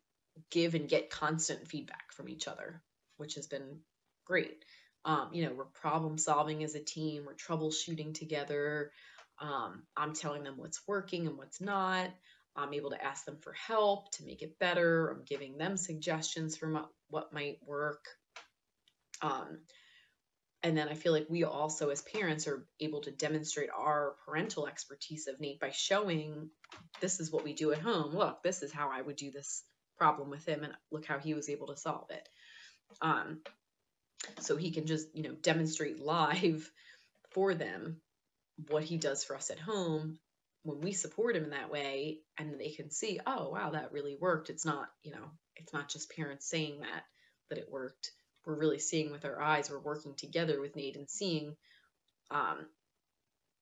E: give and get constant feedback from each other, which has been great. You know, we're problem solving as a team. We're troubleshooting together. I'm telling them what's working and what's not. I'm able to ask them for help to make it better. I'm giving them suggestions for what might work. And then I feel like we also, as parents, are able to demonstrate our parental expertise of Nate by showing this is what we do at home. Look, this is how I would do this problem with him, and look how he was able to solve it. So he can just, you know, demonstrate live for them what he does for us at home when we support him in that way, and they can see, oh, wow, that really worked. It's not, you know, it's not just parents saying that it worked. We're really seeing with our eyes. We're working together with Nate and seeing,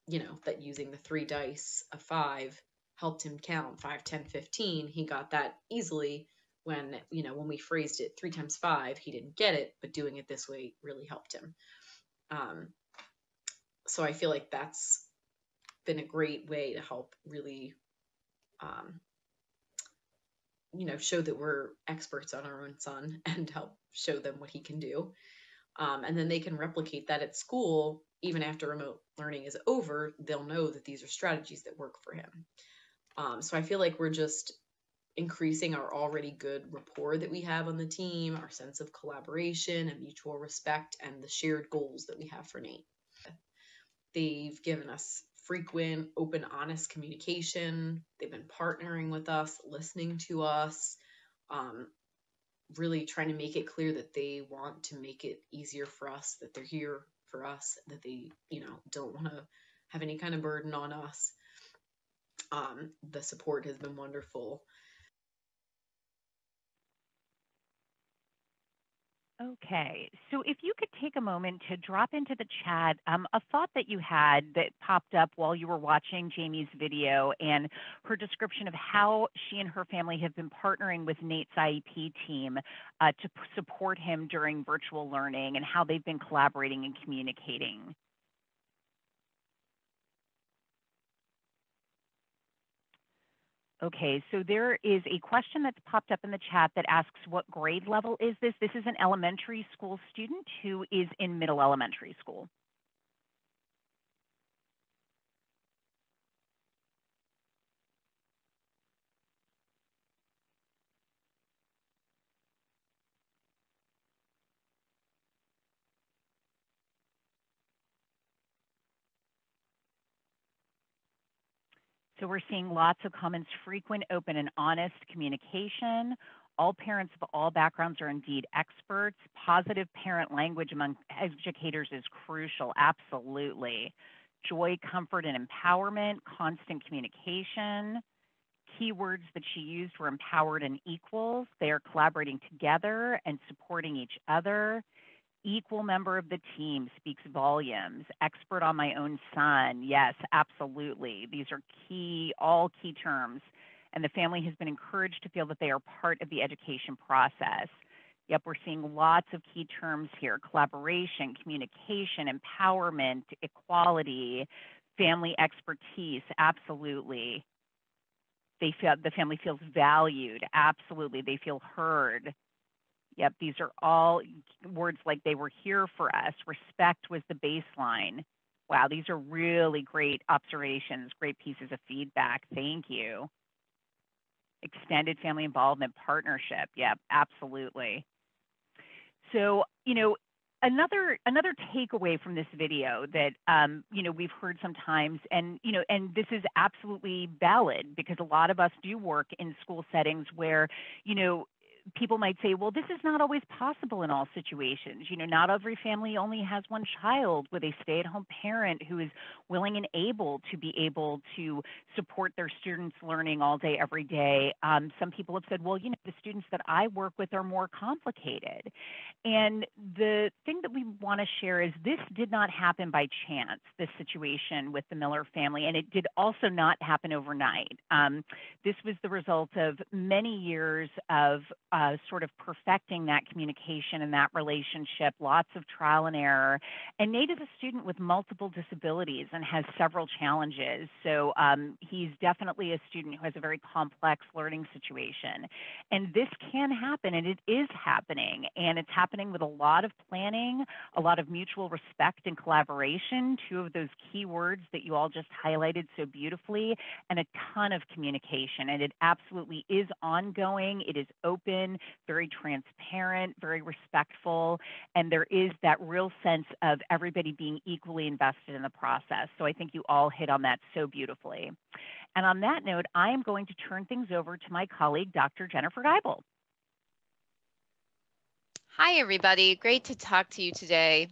E: you know, that using the 3 dice of 5 helped him count 5, 10, 15. He got that easily when, you know, when we phrased it 3 times 5, he didn't get it, but doing it this way really helped him. So I feel like that's been a great way to help really, you know, show that we're experts on our own son and help show them what he can do. And then they can replicate that at school. Even after remote learning is over, they'll know that these are strategies that work for him. So I feel like we're just increasing our already good rapport that we have on the team, our sense of collaboration and mutual respect, and the shared goals that we have for Nate. They've given us frequent, open, honest communication. They've been partnering with us, listening to us, really trying to make it clear that they want to make it easier for us, that they're here for us, that they, don't want to have any kind of burden on us. The support has been wonderful.
D: Okay, so if you could take a moment to drop into the chat a thought that you had that popped up while you were watching Jamie's video and her description of how she and her family have been partnering with Nate's IEP team to support him during virtual learning and how they've been collaborating and communicating. Okay, so there is a question that's popped up in the chat that asks, what grade level is this? This is an elementary school student who is in middle elementary school. So we're seeing lots of comments, frequent, open, and honest communication. All parents of all backgrounds are indeed experts. Positive parent language among educators is crucial, absolutely. Joy, comfort, and empowerment, constant communication. Keywords that she used were empowered and equals. They are collaborating together and supporting each other. Equal member of the team, speaks volumes. Expert on my own son. Yes, absolutely. These are all key terms. And the family has been encouraged to feel that they are part of the education process. Yep, we're seeing lots of key terms here: collaboration, communication, empowerment, equality, family expertise. Absolutely. The family feels valued. Absolutely. They feel heard. Yep, these are all words like they were here for us. Respect was the baseline. Wow, these are really great observations, great pieces of feedback. Thank you. Extended family involvement, partnership. Yep, absolutely. So, another takeaway from this video that we've heard sometimes, and this is absolutely valid because a lot of us do work in school settings where people might say, well, this is not always possible in all situations. Not every family only has one child with a stay-at-home parent who is willing and able to support their students' learning all day, every day. Some people have said, well, the students that I work with are more complicated. And the thing that we want to share is this did not happen by chance, this situation with the Miller family, and it did also not happen overnight. This was the result of many years of sort of perfecting that communication and that relationship, lots of trial and error. And Nate is a student with multiple disabilities and has several challenges. So he's definitely a student who has a very complex learning situation. And this can happen, and it is happening. And it's happening with a lot of planning, a lot of mutual respect and collaboration, two of those key words that you all just highlighted so beautifully, and a ton of communication. And it absolutely is ongoing. It is open, very transparent, very respectful, and there is that real sense of everybody being equally invested in the process. So I think you all hit on that so beautifully. And on that note, I am going to turn things over to my colleague, Dr. Jennifer Geibel.
B: Hi, everybody. Great to talk to you today.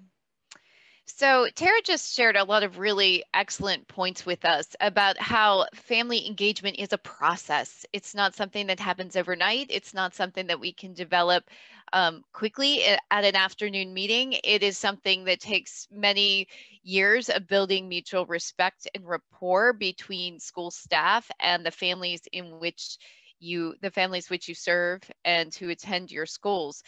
B: So Tara just shared a lot of really excellent points with us about how family engagement is a process. It's not something that happens overnight. It's not something that we can develop quickly at an afternoon meeting. It is something that takes many years of building mutual respect and rapport between school staff and the families which you serve and who attend your schools.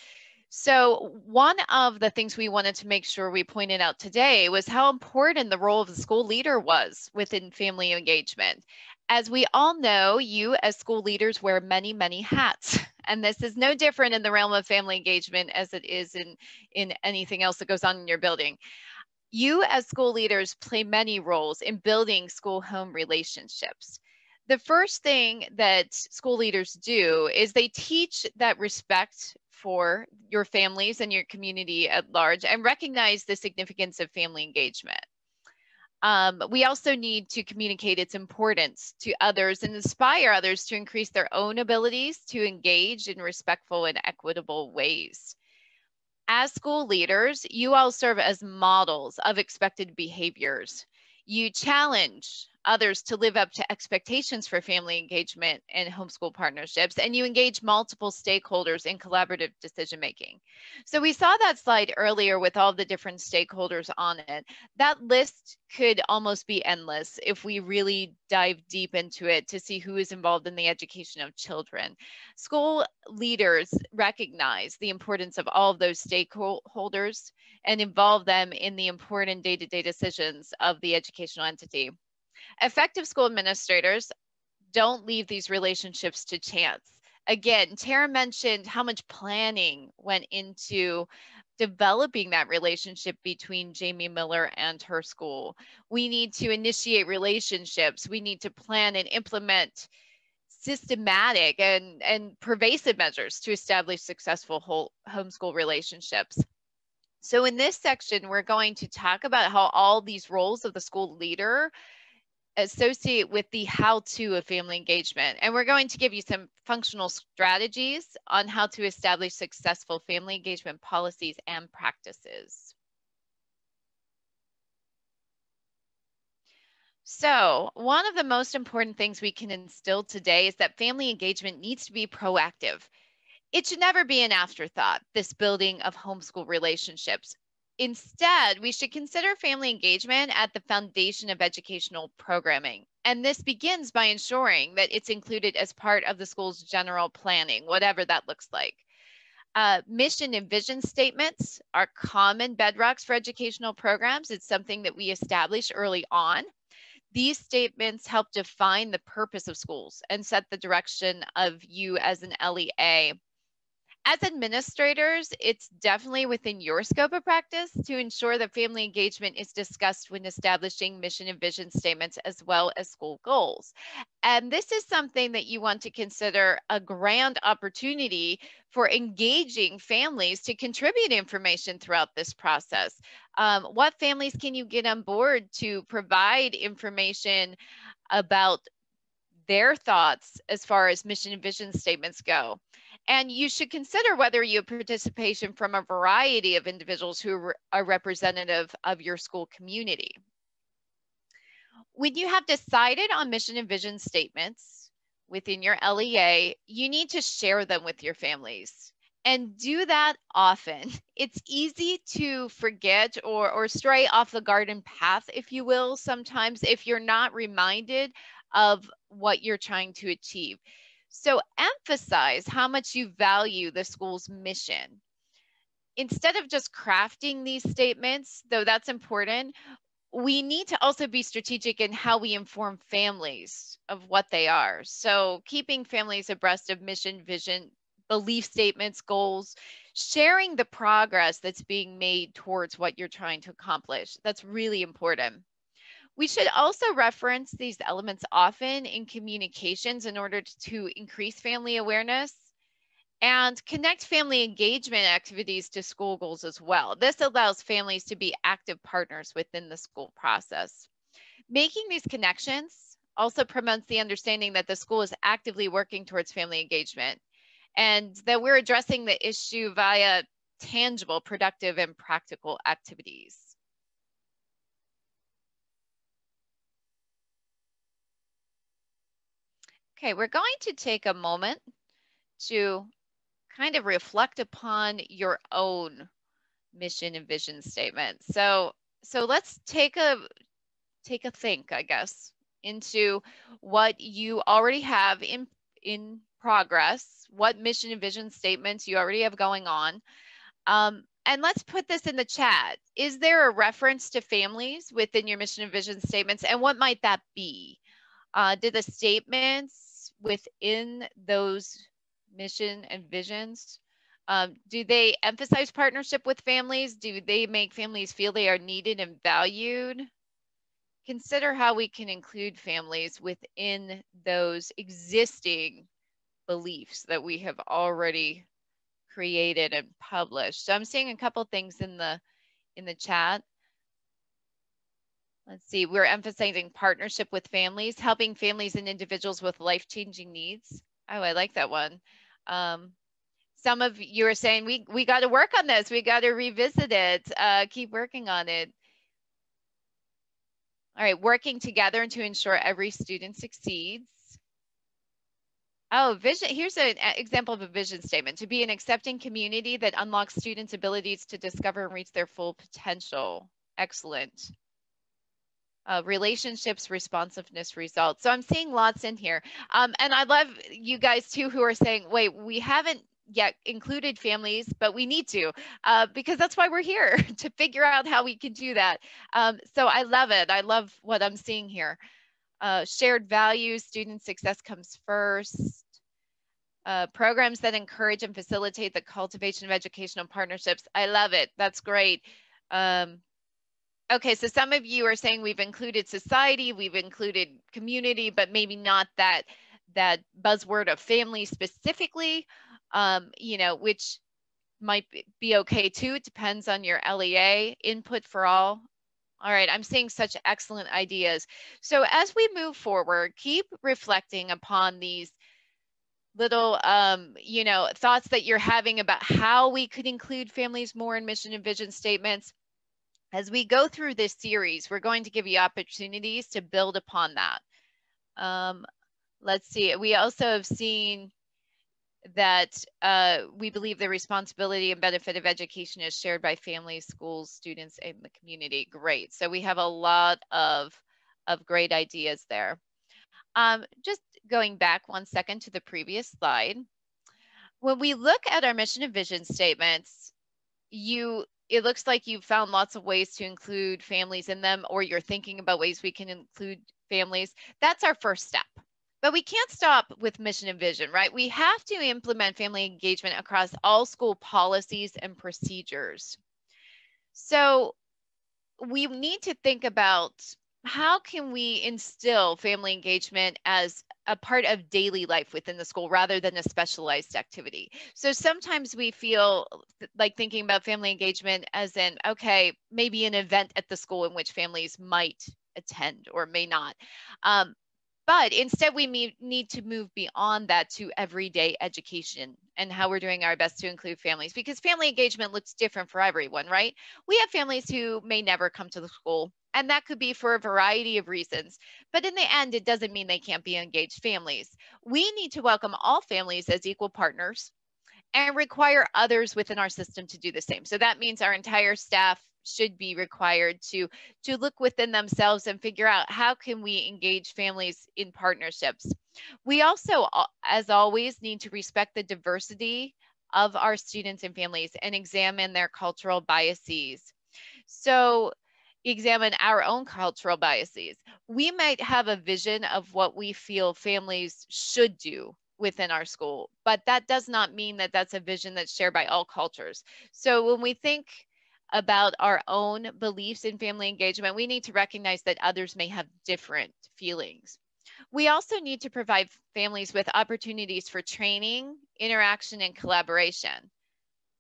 B: So one of the things we wanted to make sure we pointed out today was how important the role of the school leader was within family engagement. As we all know, you as school leaders wear many, many hats. And this is no different in the realm of family engagement as it is in anything else that goes on in your building. You as school leaders play many roles in building school-home relationships. The first thing that school leaders do is they teach that respect for your families and your community at large and recognize the significance of family engagement. We also need to communicate its importance to others and inspire others to increase their own abilities to engage in respectful and equitable ways. As school leaders, you all serve as models of expected behaviors. You challenge others to live up to expectations for family engagement and homeschool partnerships, and you engage multiple stakeholders in collaborative decision making. So we saw that slide earlier with all the different stakeholders on it. That list could almost be endless if we really dive deep into it to see who is involved in the education of children. School leaders recognize the importance of all of those stakeholders and involve them in the important day-to-day decisions of the educational entity. Effective school administrators don't leave these relationships to chance. Again, Tara mentioned how much planning went into developing that relationship between Jamie Miller and her school. We need to initiate relationships. We need to plan and implement systematic and pervasive measures to establish successful homeschool relationships. So in this section, we're going to talk about how all these roles of the school leader associate with the how-to of family engagement. And we're going to give you some functional strategies on how to establish successful family engagement policies and practices. So one of the most important things we can instill today is that family engagement needs to be proactive. It should never be an afterthought, this building of homeschool relationships. Instead, we should consider family engagement at the foundation of educational programming. And this begins by ensuring that it's included as part of the school's general planning, whatever that looks like. Mission and vision statements are common bedrocks for educational programs. It's something that we establish early on. These statements help define the purpose of schools and set the direction of you as an LEA. As administrators, it's definitely within your scope of practice to ensure that family engagement is discussed when establishing mission and vision statements as well as school goals. And this is something that you want to consider a grand opportunity for engaging families to contribute information throughout this process. What families can you get on board to provide information about their thoughts as far as mission and vision statements go? And you should consider whether you have participation from a variety of individuals who are representative of your school community. When you have decided on mission and vision statements within your LEA, you need to share them with your families and do that often. It's easy to forget or stray off the garden path, if you will, sometimes if you're not reminded of what you're trying to achieve. So emphasize how much you value the school's mission. Instead of just crafting these statements, though that's important, we need to also be strategic in how we inform families of what they are. So keeping families abreast of mission, vision, belief statements, goals, sharing the progress that's being made towards what you're trying to accomplish. That's really important. We should also reference these elements often in communications in order to increase family awareness and connect family engagement activities to school goals as well. This allows families to be active partners within the school process. Making these connections also promotes the understanding that the school is actively working towards family engagement and that we're addressing the issue via tangible, productive, and practical activities. Okay, we're going to take a moment to kind of reflect upon your own mission and vision statement. So let's take a think, I guess, into what you already have in progress, what mission and vision statements you already have going on. And let's put this in the chat. Is there a reference to families within your mission and vision statements? And what might that be? Did the statements within those mission and visions, do they emphasize partnership with families? Do they make families feel they are needed and valued? consider how we can include families within those existing beliefs that we have already created and published. So I'm seeing a couple things in the chat. Let's see, we're emphasizing partnership with families, helping families and individuals with life-changing needs. Oh, I like that one. Some of you are saying we got to work on this. We got to revisit it. Keep working on it. All right, working together to ensure every student succeeds. Oh, vision. Here's an example of a vision statement: to be an accepting community that unlocks students' abilities to discover and reach their full potential. Excellent. Relationships, responsiveness, results. So I'm seeing lots in here. And I love you guys too who are saying, wait, we haven't yet included families, but we need to, because that's why we're here, to figure out how we can do that. So I love it. I love what I'm seeing here. Shared values, student success comes first. Programs that encourage and facilitate the cultivation of educational partnerships. I love it. That's great. Okay, so some of you are saying we've included society, we've included community, but maybe not that buzzword of family specifically, you know, which might be okay too. It depends on your LEA. Input for all. All right, I'm seeing such excellent ideas. So as we move forward, keep reflecting upon these little, you know, thoughts that you're having about how we could include families more in mission and vision statements. As we go through this series, we're going to give you opportunities to build upon that. Let's see, we also have seen that we believe the responsibility and benefit of education is shared by families, schools, students, and the community. Great, so we have a lot of great ideas there. Just going back 1 second to the previous slide. When we look at our mission and vision statements, it looks like you've found lots of ways to include families in them, or you're thinking about ways we can include families. That's our first step. But we can't stop with mission and vision, right? We have to implement family engagement across all school policies and procedures. So we need to think about how can we instill family engagement as a part of daily life within the school rather than a specialized activity. So sometimes we feel like thinking about family engagement as in, okay, maybe an event at the school in which families might attend or may not. But instead, we need to move beyond that to everyday education and how we're doing our best to include families, because family engagement looks different for everyone, right? We have families who may never come to the school, and that could be for a variety of reasons. But in the end, it doesn't mean they can't be engaged families. We need to welcome all families as equal partners and require others within our system to do the same. So that means our entire staff should be required to look within themselves and figure out how can we engage families in partnerships. We also, as always, need to respect the diversity of our students and families and examine their cultural biases. So examine our own cultural biases. We might have a vision of what we feel families should do within our school, but that does not mean that that's a vision that's shared by all cultures. So when we think about our own beliefs in family engagement, we need to recognize that others may have different feelings. We also need to provide families with opportunities for training, interaction, and collaboration.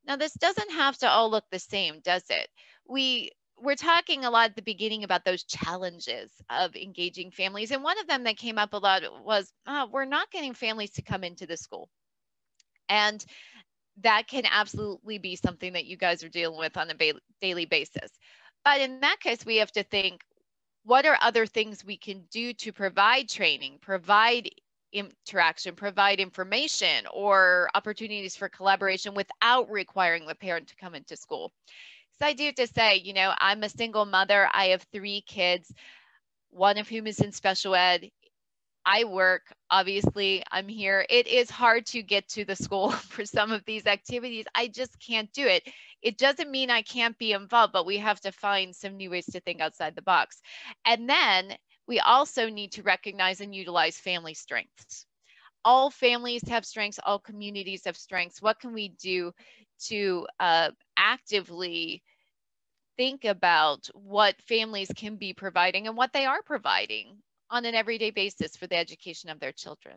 B: Now, this doesn't have to all look the same, does it? We're talking a lot at the beginning about those challenges of engaging families. And one of them that came up a lot was, we're not getting families to come into the school. And that can absolutely be something that you guys are dealing with on a daily basis. But in that case, we have to think, what are other things we can do to provide training, provide interaction, provide information, or opportunities for collaboration without requiring the parent to come into school? So I do have to say, you know, I'm a single mother. I have 3 kids, one of whom is in special ed. I work, obviously, I'm here. It is hard to get to the school for some of these activities. I just can't do it. It doesn't mean I can't be involved, but we have to find some new ways to think outside the box. And then we also need to recognize and utilize family strengths. All families have strengths, all communities have strengths. What can we do to actively think about what families can be providing and what they are providing on an everyday basis for the education of their children.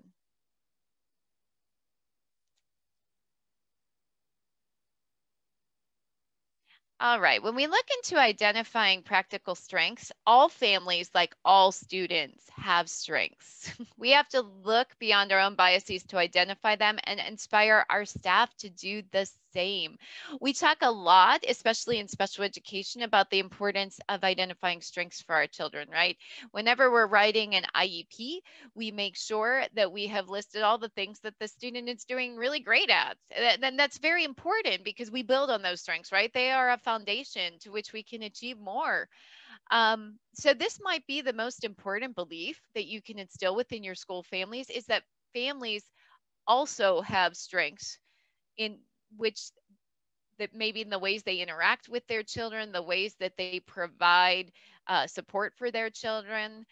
B: All right, when we look into identifying practical strengths, all families, like all students, have strengths. We have to look beyond our own biases to identify them and inspire our staff to do the same. We talk a lot, especially in special education, about the importance of identifying strengths for our children, right? Whenever we're writing an IEP, we make sure that we have listed all the things that the student is doing really great at. And that's very important because we build on those strengths, right? They are a foundation to which we can achieve more. So this might be the most important belief that you can instill within your school families, is that families also have strengths in which that maybe in the ways they interact with their children, the ways that they provide support for their children.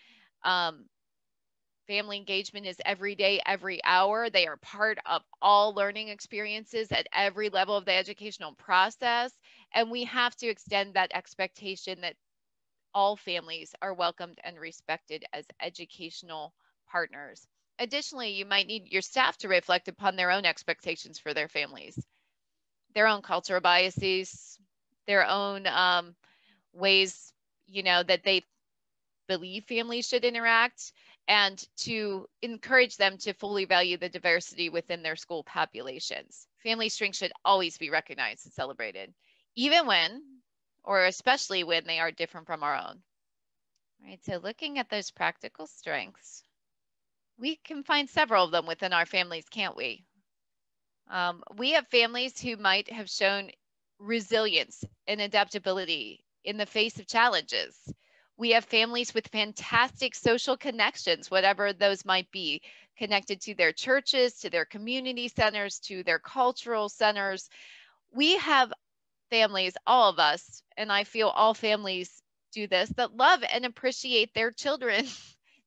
B: Family engagement is every day, every hour. They are part of all learning experiences at every level of the educational process. And we have to extend that expectation that all families are welcomed and respected as educational partners. Additionally, you might need your staff to reflect upon their own expectations for their families, their own cultural biases, their own ways, that they believe families should interact, and to encourage them to fully value the diversity within their school populations. Family strengths should always be recognized and celebrated, even when, or especially when, they are different from our own. All right, so looking at those practical strengths, we can find several of them within our families, can't we? We have families who might have shown resilience and adaptability in the face of challenges. We have families with fantastic social connections, whatever those might be, connected to their churches, to their community centers, to their cultural centers. We have families, all of us, and I feel all families do this, that love and appreciate their children.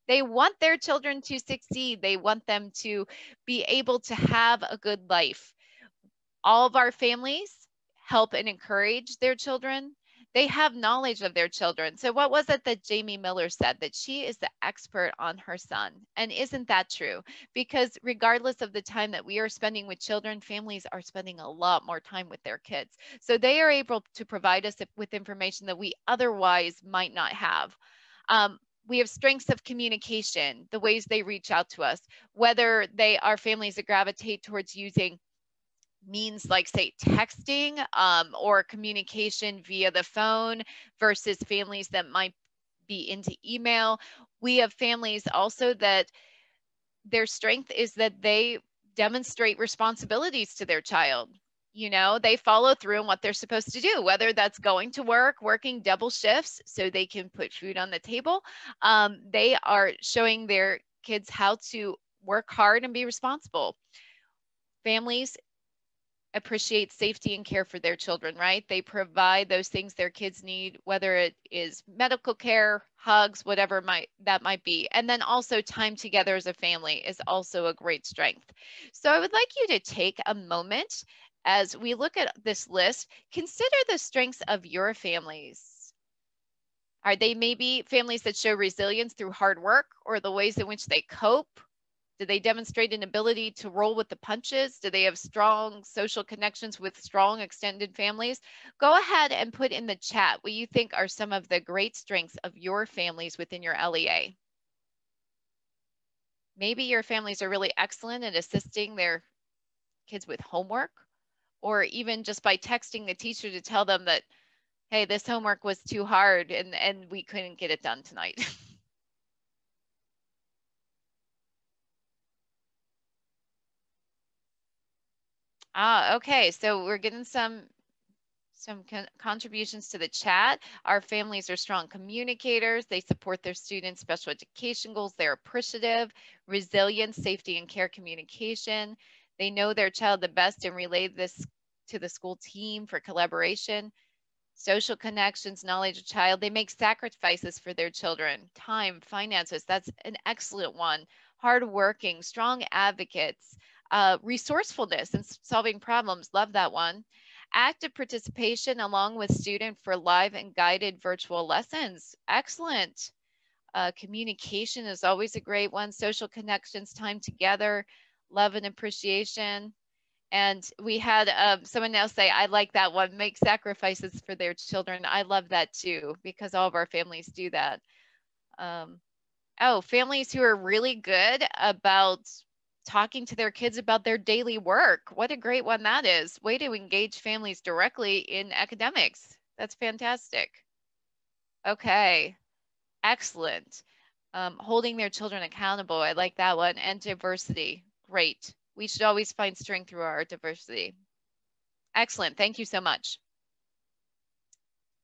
B: They want their children to succeed. They want them to be able to have a good life. All of our families help and encourage their children. They have knowledge of their children. So what was it that Jamie Miller said? That she is the expert on her son. And isn't that true? Because regardless of the time that we are spending with children, families are spending a lot more time with their kids. So they are able to provide us with information that we otherwise might not have. We have strengths of communication, the ways they reach out to us, whether they are families that gravitate towards using means like, say, texting or communication via the phone versus families that might be into email. We have families also that their strength is that they demonstrate responsibilities to their child. They follow through on what they're supposed to do, whether that's going to work, working double shifts so they can put food on the table. They are showing their kids how to work hard and be responsible. Families appreciate safety and care for their children, right? They provide those things their kids need, whether it is medical care, hugs, whatever that might be. And then also time together as a family is also a great strength. So I would like you to take a moment as we look at this list, consider the strengths of your families. Are they maybe families that show resilience through hard work or the ways in which they cope? Do they demonstrate an ability to roll with the punches? Do they have strong social connections with strong extended families? Go ahead and put in the chat what you think are some of the great strengths of your families within your LEA. Maybe your families are really excellent at assisting their kids with homework, or even just by texting the teacher to tell them that, hey, this homework was too hard and we couldn't get it done tonight. Okay, so we're getting some contributions to the chat. Our families are strong communicators. They support their students' special education goals. They're appreciative, resilient, safety and care communication. They know their child the best and relay this to the school team for collaboration. Social connections, knowledge of child. They make sacrifices for their children. Time, finances, that's an excellent one. Hardworking, strong advocates. Resourcefulness and solving problems, love that one. Active participation along with student for live and guided virtual lessons. Excellent. Communication is always a great one. Social connections, time together, love and appreciation. And we had someone else say, I like that one, make sacrifices for their children. I love that too, because all of our families do that. Families who are really good about talking to their kids about their daily work. What a great one that is. Way to engage families directly in academics. That's fantastic. Okay, excellent. Holding their children accountable. I like that one. And diversity. Great. We should always find strength through our diversity. Excellent. Thank you so much.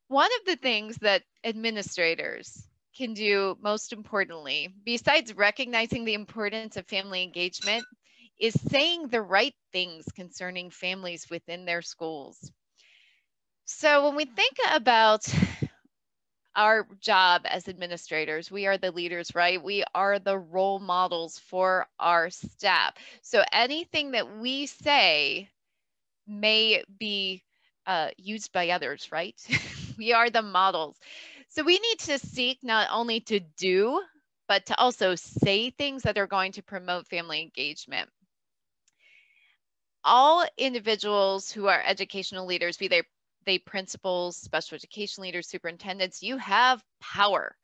B: One of the things that administrators can do most importantly, besides recognizing the importance of family engagement, is saying the right things concerning families within their schools. So when we think about our job as administrators, we are the leaders, right? We are the role models for our staff. So anything that we say may be used by others, right? We are the models. So we need to seek not only to do, but to also say things that are going to promote family engagement. All individuals who are educational leaders, be they principals, special education leaders, superintendents, you have power.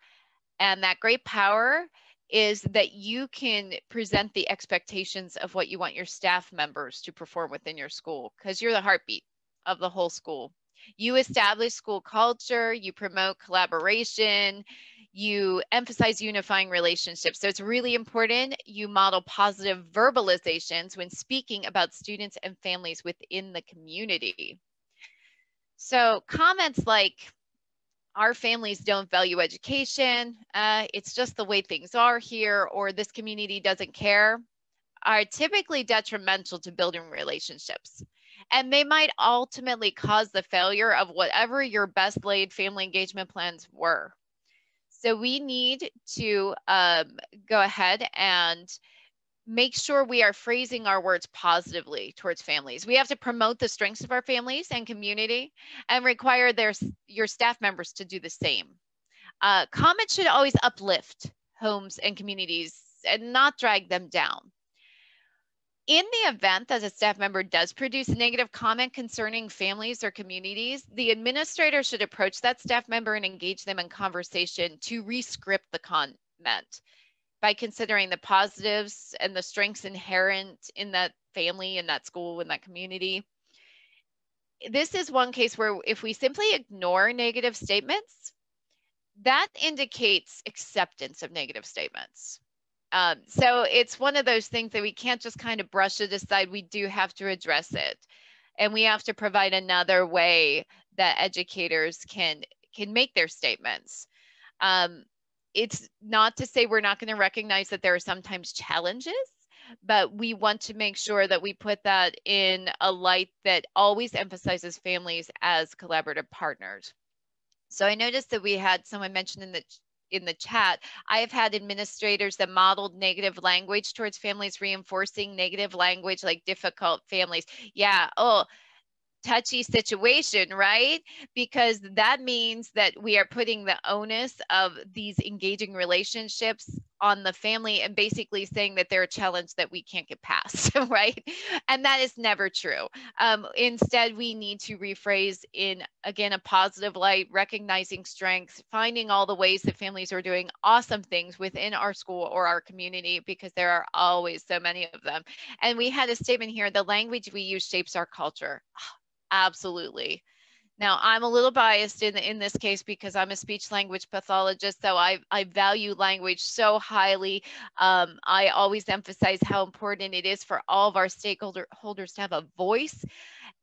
B: And that great power is that you can present the expectations of what you want your staff members to perform within your school, because you're the heartbeat of the whole school. You establish school culture, you promote collaboration, you emphasize unifying relationships. So it's really important you model positive verbalizations when speaking about students and families within the community. So comments like, our families don't value education, it's just the way things are here, or this community doesn't care, are typically detrimental to building relationships. And they might ultimately cause the failure of whatever your best laid family engagement plans were. So we need to go ahead and make sure we are phrasing our words positively towards families. We have to promote the strengths of our families and community and require your staff members to do the same. Comments should always uplift homes and communities and not drag them down. In the event that a staff member does produce a negative comment concerning families or communities, the administrator should approach that staff member and engage them in conversation to re-script the comment by considering the positives and the strengths inherent in that family, in that school, in that community. This is one case where if we simply ignore negative statements, that indicates acceptance of negative statements. So it's one of those things that we can't just kind of brush it aside. We do have to address it. And we have to provide another way that educators can make their statements. It's not to say we're not going to recognize that there are sometimes challenges, but we want to make sure that we put that in a light that always emphasizes families as collaborative partners. So I noticed that we had someone mention in the chat, I have had administrators that modeled negative language towards families, reinforcing negative language like difficult families. Yeah, touchy situation, right? Because that means that we are putting the onus of these engaging relationships on the family and basically saying that they're a challenge that we can't get past, right? And that is never true. Instead, we need to rephrase in, again, a positive light, recognizing strengths, finding all the ways that families are doing awesome things within our school or our community, because there are always so many of them. And we had a statement here, the language we use shapes our culture. Absolutely. Now, I'm a little biased in this case because I'm a speech language pathologist, so I value language so highly. I always emphasize how important it is for all of our stakeholders to have a voice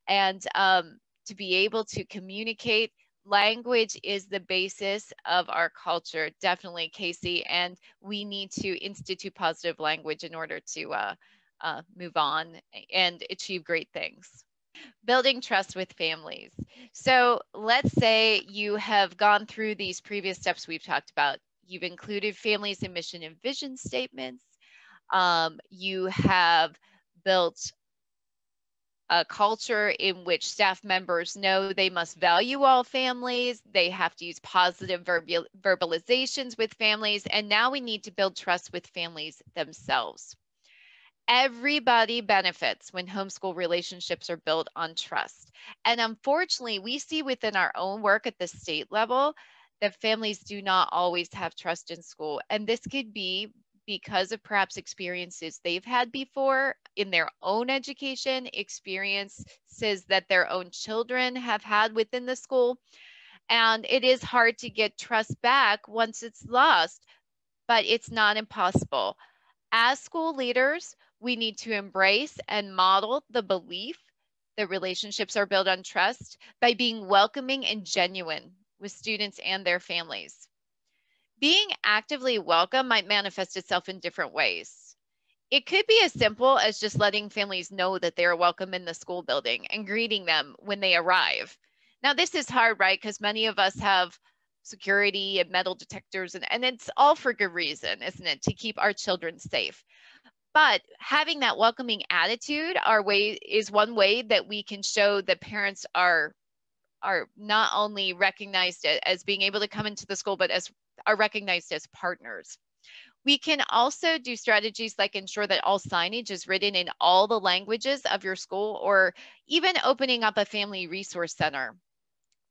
B: and to be able to communicate. Language is the basis of our culture, definitely, Casey, and we need to institute positive language in order to move on and achieve great things. Building trust with families. So let's say you have gone through these previous steps we've talked about. You've included families in mission and vision statements. You have built a culture in which staff members know they must value all families. They have to use positive verbalizations with families. And now we need to build trust with families themselves. Everybody benefits when homeschool relationships are built on trust. And unfortunately, we see within our own work at the state level that families do not always have trust in school. And this could be because of perhaps experiences they've had before in their own education, experiences that their own children have had within the school. And it is hard to get trust back once it's lost, but it's not impossible. As school leaders, we need to embrace and model the belief that relationships are built on trust by being welcoming and genuine with students and their families. Being actively welcome might manifest itself in different ways. It could be as simple as just letting families know that they are welcome in the school building and greeting them when they arrive. Now, this is hard, right? Because many of us have security and metal detectors, and it's all for good reason, isn't it? To keep our children safe. But having that welcoming attitude is one way that we can show that parents are not only recognized as being able to come into the school, but are recognized as partners. We can also do strategies like ensure that all signage is written in all the languages of your school, or even opening up a family resource center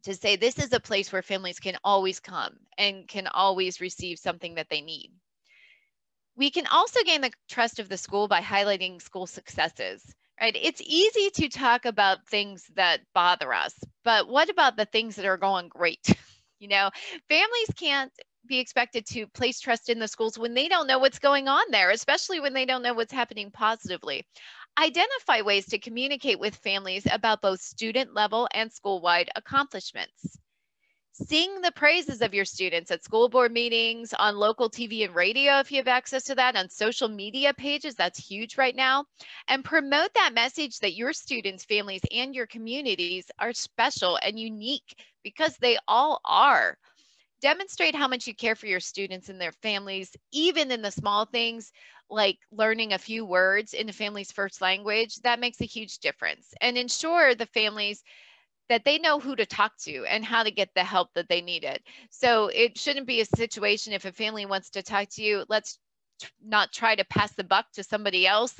B: to say this is a place where families can always come and can always receive something that they need. We can also gain the trust of the school by highlighting school successes, right? It's easy to talk about things that bother us, but what about the things that are going great? You know, families can't be expected to place trust in the schools when they don't know what's going on there, especially when they don't know what's happening positively. Identify ways to communicate with families about both student level and school-wide accomplishments. Sing the praises of your students at school board meetings, on local TV and radio if you have access to that, on social media pages, that's huge right now. And promote that message that your students, families, and your communities are special and unique, because they all are. Demonstrate how much you care for your students and their families, even in the small things like learning a few words in the family's first language. That makes a huge difference. And ensure the families that they know who to talk to and how to get the help that they needed. So it shouldn't be a situation if a family wants to talk to you, let's not try to pass the buck to somebody else.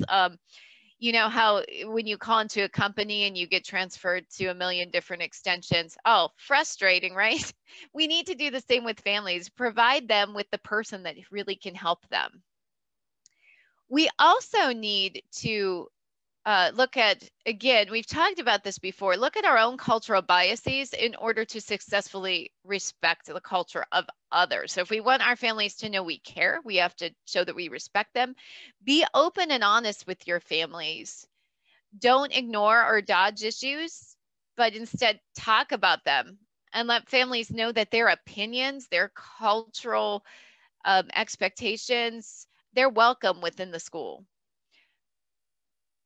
B: You know how when you call into a company and you get transferred to a million different extensions, oh, frustrating, right? We need to do the same with families, provide them with the person that really can help them. We also need to look at, again, we've talked about this before, look at our own cultural biases in order to successfully respect the culture of others. So if we want our families to know we care, we have to show that we respect them. Be open and honest with your families. Don't ignore or dodge issues, but instead talk about them and let families know that their opinions, their cultural expectations, they're welcome within the school.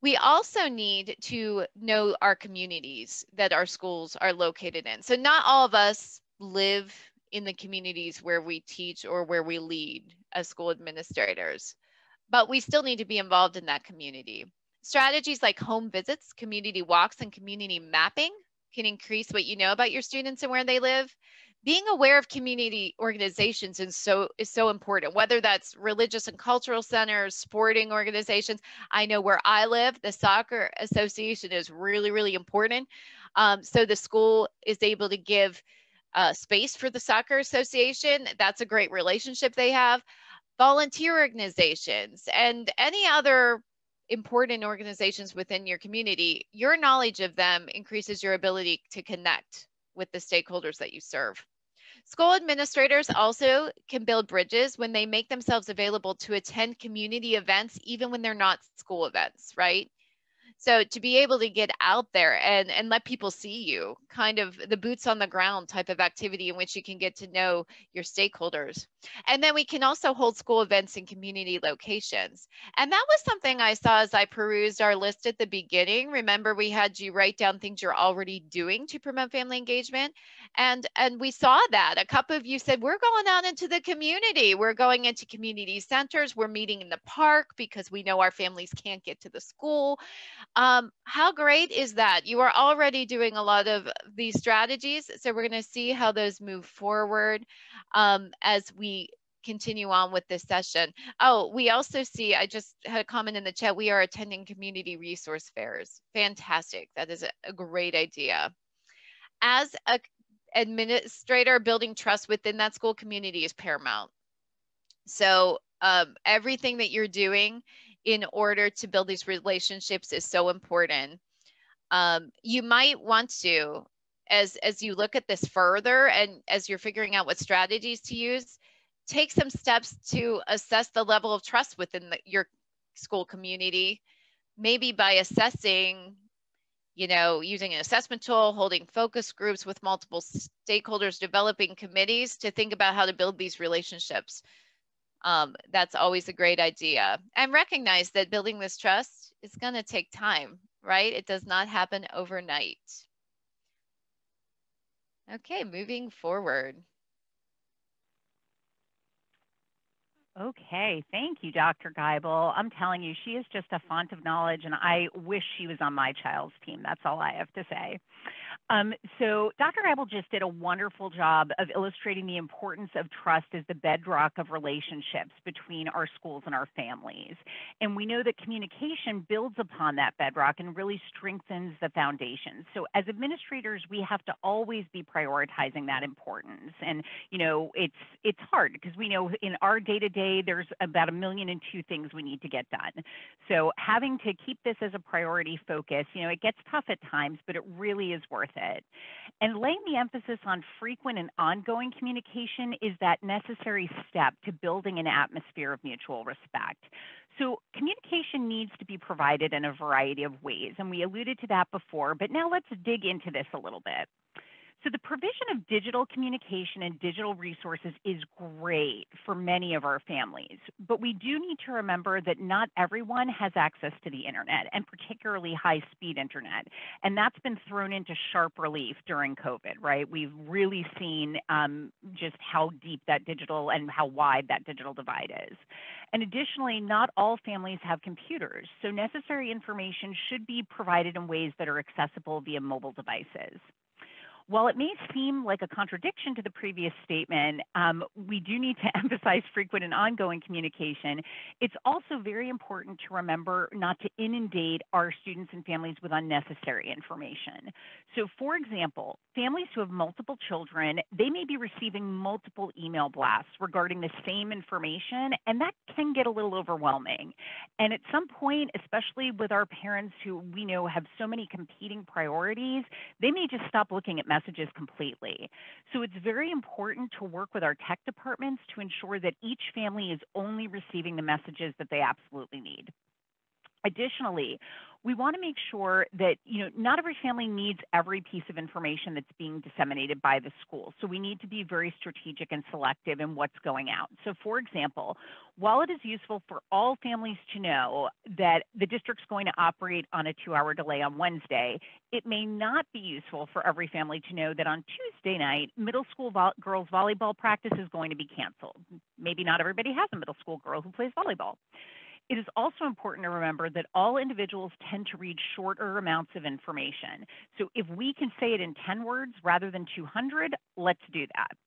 B: We also need to know our communities that our schools are located in. So not all of us live in the communities where we teach or where we lead as school administrators, but we still need to be involved in that community. Strategies like home visits, community walks, and community mapping can increase what you know about your students and where they live. Being aware of community organizations is so important, whether that's religious and cultural centers, sporting organizations. I know where I live, the soccer association is really, really important. So the school is able to give space for the soccer association. That's a great relationship they have. Volunteer organizations and any other important organizations within your community, your knowledge of them increases your ability to connect with the stakeholders that you serve. School administrators also can build bridges when they make themselves available to attend community events, even when they're not school events, right? So to be able to get out there and let people see you, kind of the boots on the ground type of activity in which you can get to know your stakeholders. And then we can also hold school events in community locations. And that was something I saw as I perused our list at the beginning. Remember, we had you write down things you're already doing to promote family engagement. And we saw that. A couple of you said, we're going out into the community. We're going into community centers. We're meeting in the park because we know our families can't get to the school. How great is that? You are already doing a lot of these strategies. So we're going to see how those move forward as we continue on with this session. Oh, we also see, I just had a comment in the chat, we are attending community resource fairs. Fantastic. That is a great idea. As an administrator, building trust within that school community is paramount. So everything that you're doing in order to build these relationships is so important. You might want to, as you look at this further and as you're figuring out what strategies to use, take some steps to assess the level of trust within your school community, maybe by assessing, you know, using an assessment tool, holding focus groups with multiple stakeholders, developing committees to think about how to build these relationships. That's always a great idea. And recognize that building this trust is going to take time, right? It does not happen overnight. Okay, moving forward.
D: Okay, thank you, Dr. Geibel. I'm telling you, she is just a font of knowledge, and I wish she was on my child's team. That's all I have to say. So Dr. Geibel just did a wonderful job of illustrating the importance of trust as the bedrock of relationships between our schools and our families. And we know that communication builds upon that bedrock and really strengthens the foundation. So as administrators, we have to always be prioritizing that importance. And, you know, it's hard because we know in our day-to-day, there's about 1,000,002 things we need to get done. So having to keep this as a priority focus, you know, it gets tough at times, but it really is worth it. And laying the emphasis on frequent and ongoing communication is that necessary step to building an atmosphere of mutual respect. So communication needs to be provided in a variety of ways, and we alluded to that before, but now let's dig into this a little bit. So the provision of digital communication and digital resources is great for many of our families, but we do need to remember that not everyone has access to the internet, and particularly high-speed internet. And that's been thrown into sharp relief during COVID, right? We've really seen just how deep that digital and how wide that digital divide is. And additionally, not all families have computers, so necessary information should be provided in ways that are accessible via mobile devices. While it may seem like a contradiction to the previous statement, we do need to emphasize frequent and ongoing communication. It's also very important to remember not to inundate our students and families with unnecessary information. So for example, families who have multiple children, they may be receiving multiple email blasts regarding the same information, and that can get a little overwhelming. And at some point, especially with our parents who we know have so many competing priorities, they may just stop looking at messages completely. So it's very important to work with our tech departments to ensure that each family is only receiving the messages that they absolutely need. Additionally, we want to make sure that, you know, not every family needs every piece of information that's being disseminated by the school. So we need to be very strategic and selective in what's going out. So for example, while it is useful for all families to know that the district's going to operate on a 2-hour delay on Wednesday, it may not be useful for every family to know that on Tuesday night, middle school girls volleyball practice is going to be canceled. Maybe not everybody has a middle school girl who plays volleyball. It is also important to remember that all individuals tend to read shorter amounts of information. So if we can say it in 10 words rather than 200, let's do that.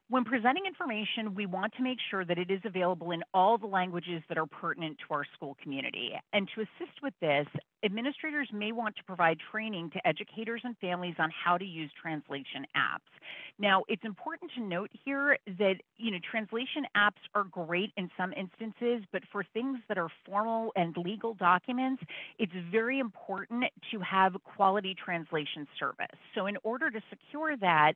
D: When presenting information, we want to make sure that it is available in all the languages that are pertinent to our school community. And to assist with this, administrators may want to provide training to educators and families on how to use translation apps. Now, it's important to note here that, you know, translation apps are great in some instances, but for things that are formal and legal documents, it's very important to have quality translation service. So in order to secure that,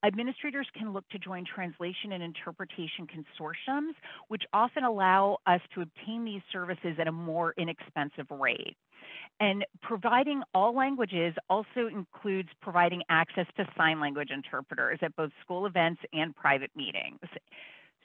D: administrators can look to join translation and interpretation consortiums, which often allow us to obtain these services at a more inexpensive rate. And providing all languages also includes providing access to sign language interpreters at both school events and private meetings.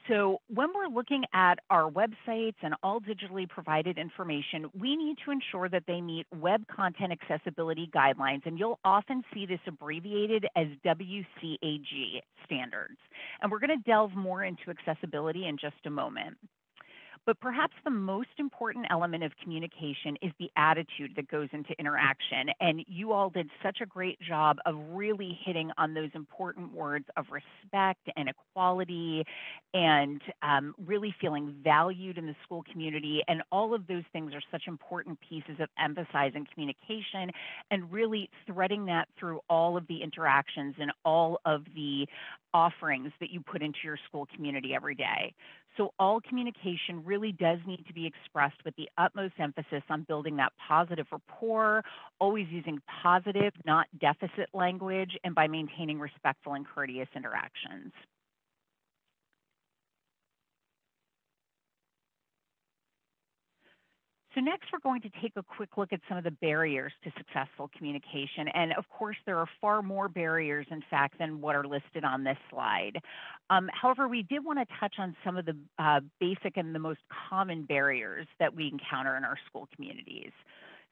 D: So when we're looking at our websites and all digitally provided information, we need to ensure that they meet web content accessibility guidelines, and you'll often see this abbreviated as WCAG standards. And we're going to delve more into accessibility in just a moment. But perhaps the most important element of communication is the attitude that goes into interaction. And you all did such a great job of really hitting on those important words of respect and equality and really feeling valued in the school community. And all of those things are such important pieces of emphasizing communication and really threading that through all of the interactions and all of the offerings that you put into your school community every day. So all communication really does need to be expressed with the utmost emphasis on building that positive rapport, always using positive, not deficit language, and by maintaining respectful and courteous interactions. So next, we're going to take a quick look at some of the barriers to successful communication. And of course, there are far more barriers, in fact, than what are listed on this slide. However, we did want to touch on some of the basic and the most common barriers that we encounter in our school communities.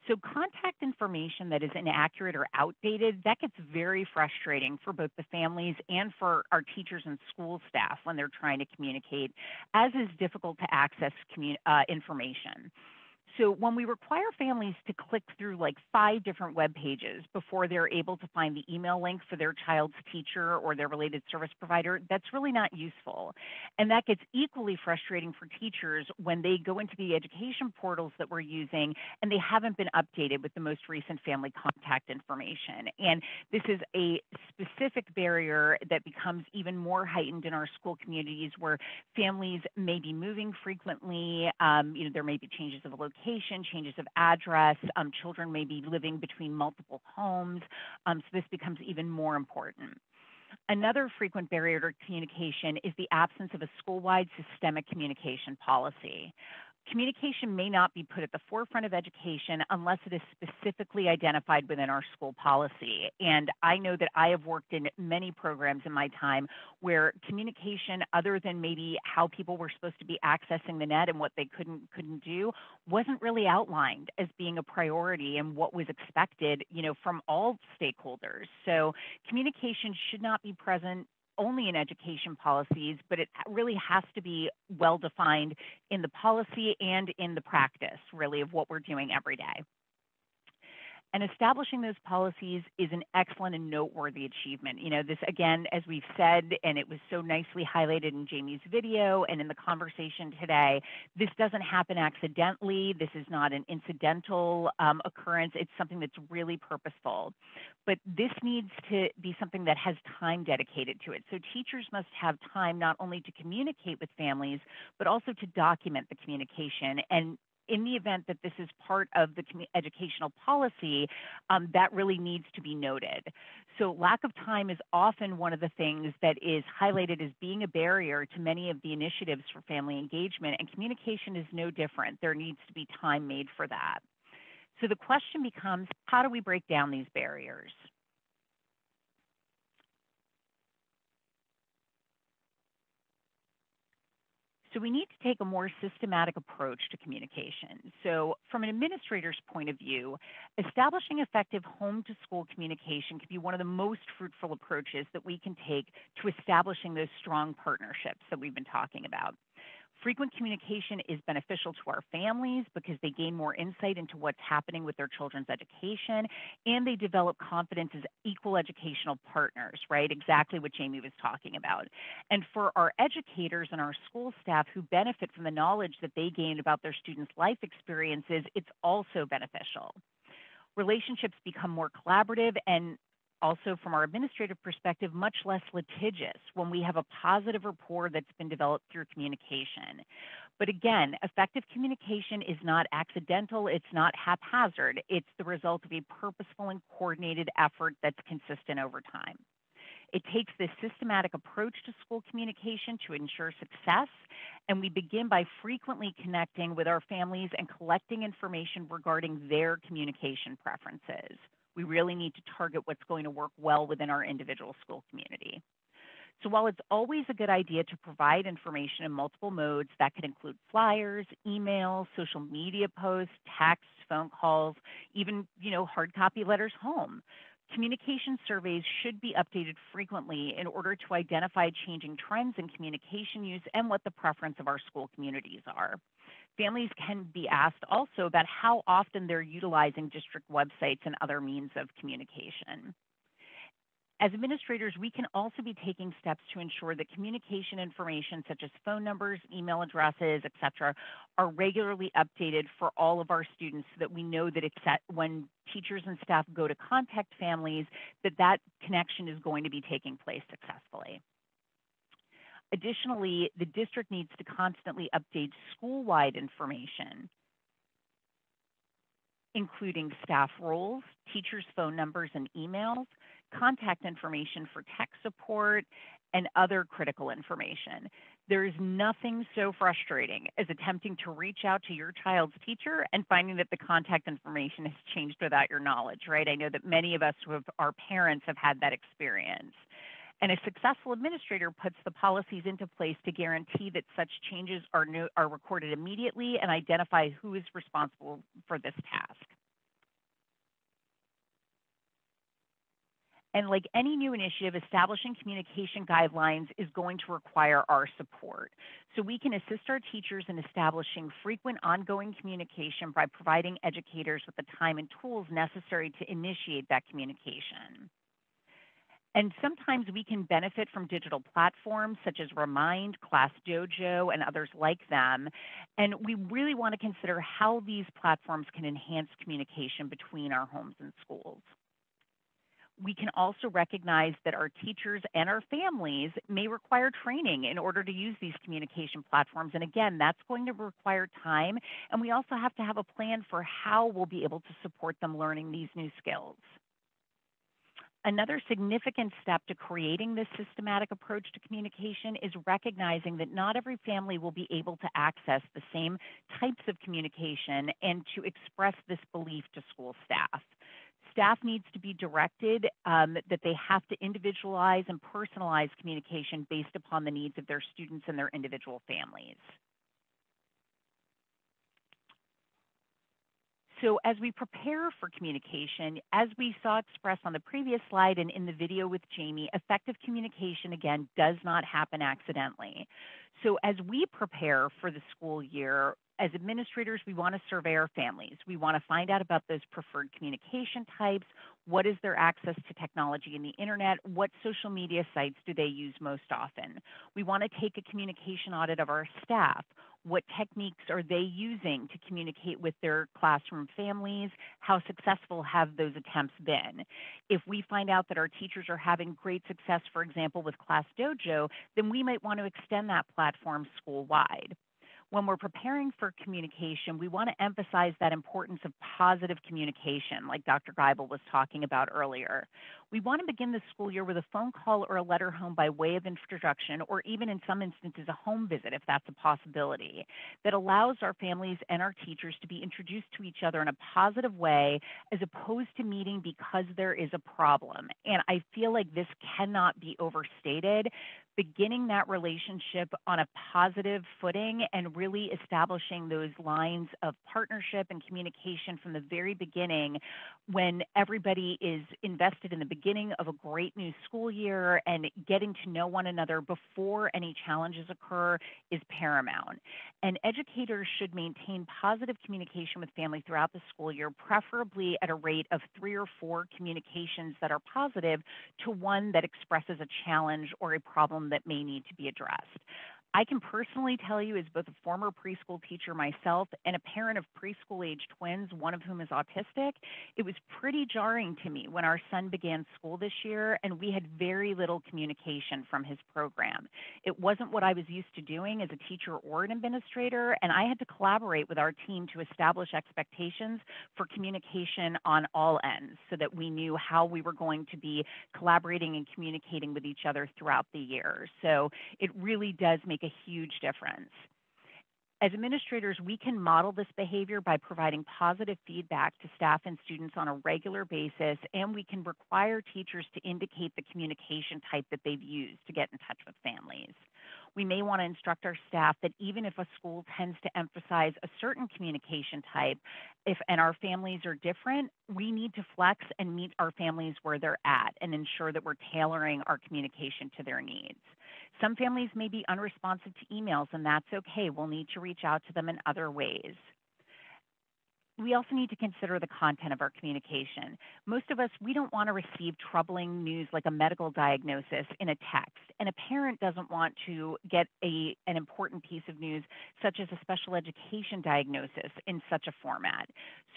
D: So contact information that is inaccurate or outdated, that gets very frustrating for both the families and for our teachers and school staff when they're trying to communicate, as is difficult to access information. So when we require families to click through like 5 different web pages before they're able to find the email link for their child's teacher or their related service provider, that's really not useful. And that gets equally frustrating for teachers when they go into the education portals that we're using and they haven't been updated with the most recent family contact information. And this is a specific barrier that becomes even more heightened in our school communities where families may be moving frequently, there may be changes of location, changes of address, children may be living between multiple homes, so this becomes even more important. Another frequent barrier to communication is the absence of a school-wide systemic communication policy. Communication may not be put at the forefront of education unless it is specifically identified within our school policy. And I know that I have worked in many programs in my time where communication, other than maybe how people were supposed to be accessing the net and what they couldn't do, wasn't really outlined as being a priority and what was expected, from all stakeholders. So communication should not be present only in education policies, but it really has to be well defined in the policy and in the practice, really, of what we're doing every day. And establishing those policies is an excellent and noteworthy achievement. This, again, as we've said, and it was so nicely highlighted in Jamie's video and in the conversation today, this doesn't happen accidentally. This is not an incidental occurrence. It's something that's really purposeful. But this needs to be something that has time dedicated to it. So teachers must have time not only to communicate with families, but also to document the communication. And in the event that this is part of the educational policy, that really needs to be noted. So lack of time is often one of the things that is highlighted as being a barrier to many of the initiatives for family engagement, and communication is no different. There needs to be time made for that. So the question becomes, how do we break down these barriers? So we need to take a more systematic approach to communication. So from an administrator's point of view, establishing effective home-to-school communication can be one of the most fruitful approaches that we can take to establishing those strong partnerships that we've been talking about. Frequent communication is beneficial to our families because they gain more insight into what's happening with their children's education, and they develop confidence as equal educational partners, right? Exactly what Jamie was talking about. And for our educators and our school staff who benefit from the knowledge that they gain about their students' life experiences, it's also beneficial. Relationships become more collaborative and also, from our administrative perspective, much less litigious when we have a positive rapport that's been developed through communication. But again, effective communication is not accidental, it's not haphazard, it's the result of a purposeful and coordinated effort that's consistent over time. It takes this systematic approach to school communication to ensure success, and we begin by frequently connecting with our families and collecting information regarding their communication preferences. We really need to target what's going to work well within our individual school community. So while it's always a good idea to provide information in multiple modes, that could include flyers, emails, social media posts, texts, phone calls, even, hard copy letters home. Communication surveys should be updated frequently in order to identify changing trends in communication use and what the preference of our school communities are. Families can be asked also about how often they're utilizing district websites and other means of communication. As administrators, we can also be taking steps to ensure that communication information such as phone numbers, email addresses, et cetera, are regularly updated for all of our students so that we know that when teachers and staff go to contact families, that connection is going to be taking place successfully. Additionally, the district needs to constantly update school-wide information, including staff roles, teachers' phone numbers and emails, contact information for tech support, and other critical information. There is nothing so frustrating as attempting to reach out to your child's teacher and finding that the contact information has changed without your knowledge, right? I know that many of us our parents have had that experience. And a successful administrator puts the policies into place to guarantee that such changes are recorded immediately and identify who is responsible for this task. And like any new initiative, establishing communication guidelines is going to require our support. So we can assist our teachers in establishing frequent ongoing communication by providing educators with the time and tools necessary to initiate that communication. And sometimes we can benefit from digital platforms such as Remind, ClassDojo, and others like them. And we really want to consider how these platforms can enhance communication between our homes and schools. We can also recognize that our teachers and our families may require training in order to use these communication platforms. And again, that's going to require time. And we also have to have a plan for how we'll be able to support them learning these new skills. Another significant step to creating this systematic approach to communication is recognizing that not every family will be able to access the same types of communication and to express this belief to school staff. Staff needs to be directed that they have to individualize and personalize communication based upon the needs of their students and their individual families. So as we prepare for communication, as we saw expressed on the previous slide and in the video with Jamie, effective communication, again, does not happen accidentally. So as we prepare for the school year, as administrators, we want to survey our families. We want to find out about those preferred communication types. What is their access to technology and the internet? What social media sites do they use most often? We want to take a communication audit of our staff. What techniques are they using to communicate with their classroom families? How successful have those attempts been? If we find out that our teachers are having great success, for example, with ClassDojo, then we might want to extend that platform school-wide. When we're preparing for communication, we want to emphasize that importance of positive communication, like Dr. Geibel was talking about earlier. We want to begin the school year with a phone call or a letter home by way of introduction, or even in some instances, a home visit, if that's a possibility, that allows our families and our teachers to be introduced to each other in a positive way, as opposed to meeting because there is a problem. And I feel like this cannot be overstated. Beginning that relationship on a positive footing and really establishing those lines of partnership and communication from the very beginning, when everybody is invested in the beginning of a great new school year and getting to know one another before any challenges occur, is paramount. And educators should maintain positive communication with families throughout the school year, preferably at a rate of 3 or 4 communications that are positive to one that expresses a challenge or a problem that may need to be addressed. I can personally tell you, as both a former preschool teacher myself and a parent of preschool-age twins, one of whom is autistic, it was pretty jarring to me when our son began school this year and we had very little communication from his program. It wasn't what I was used to doing as a teacher or an administrator, and I had to collaborate with our team to establish expectations for communication on all ends so that we knew how we were going to be collaborating and communicating with each other throughout the year. So it really does make a huge difference. As administrators, we can model this behavior by providing positive feedback to staff and students on a regular basis, and we can require teachers to indicate the communication type that they've used to get in touch with families. We may want to instruct our staff that even if a school tends to emphasize a certain communication type, and our families are different, we need to flex and meet our families where they're at and ensure that we're tailoring our communication to their needs. Some families may be unresponsive to emails, and that's okay. We'll need to reach out to them in other ways. We also need to consider the content of our communication. Most of us, we don't want to receive troubling news like a medical diagnosis in a text, and a parent doesn't want to get an important piece of news such as a special education diagnosis in such a format.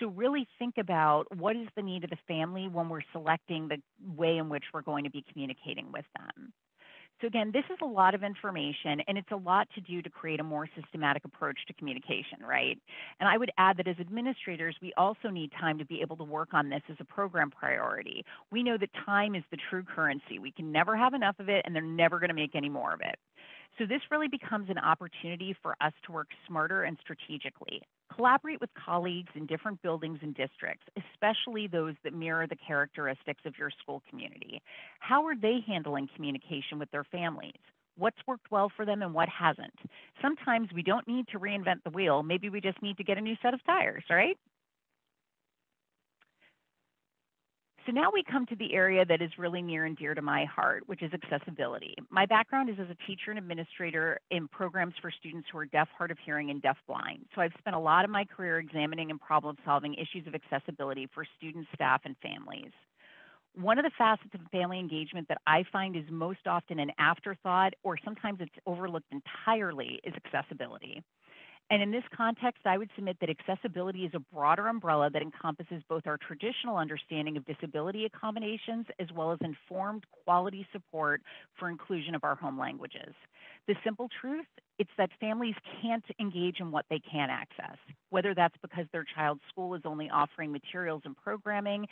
D: So really think about what is the need of the family when we're selecting the way in which we're going to be communicating with them. So again, this is a lot of information, and it's a lot to do to create a more systematic approach to communication, right? And I would add that as administrators, we also need time to be able to work on this as a program priority. We know that time is the true currency. We can never have enough of it, and they're never going to make any more of it. So this really becomes an opportunity for us to work smarter and strategically. Collaborate with colleagues in different buildings and districts, especially those that mirror the characteristics of your school community. How are they handling communication with their families? What's worked well for them and what hasn't? Sometimes we don't need to reinvent the wheel. Maybe we just need to get a new set of tires, right? So now we come to the area that is really near and dear to my heart, which is accessibility. My background is as a teacher and administrator in programs for students who are deaf, hard of hearing, and deafblind. So I've spent a lot of my career examining and problem solving issues of accessibility for students, staff, and families. One of the facets of family engagement that I find is most often an afterthought, or sometimes it's overlooked entirely, is accessibility. And in this context, I would submit that accessibility is a broader umbrella that encompasses both our traditional understanding of disability accommodations as well as informed quality support for inclusion of our home languages. The simple truth, it's that families can't engage in what they can access, whether that's because their child's school is only offering materials and programming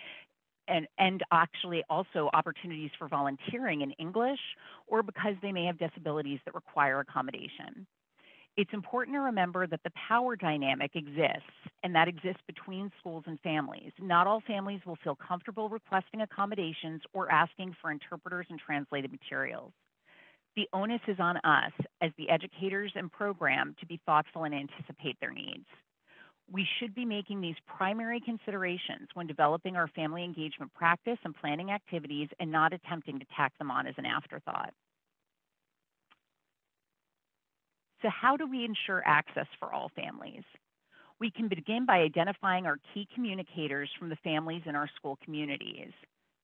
D: and actually also opportunities for volunteering in English, or because they may have disabilities that require accommodation. It's important to remember that the power dynamic exists, and that exists between schools and families. Not all families will feel comfortable requesting accommodations or asking for interpreters and translated materials. The onus is on us as the educators and program to be thoughtful and anticipate their needs. We should be making these primary considerations when developing our family engagement practice and planning activities and not attempting to tack them on as an afterthought. So how do we ensure access for all families? We can begin by identifying our key communicators from the families in our school communities.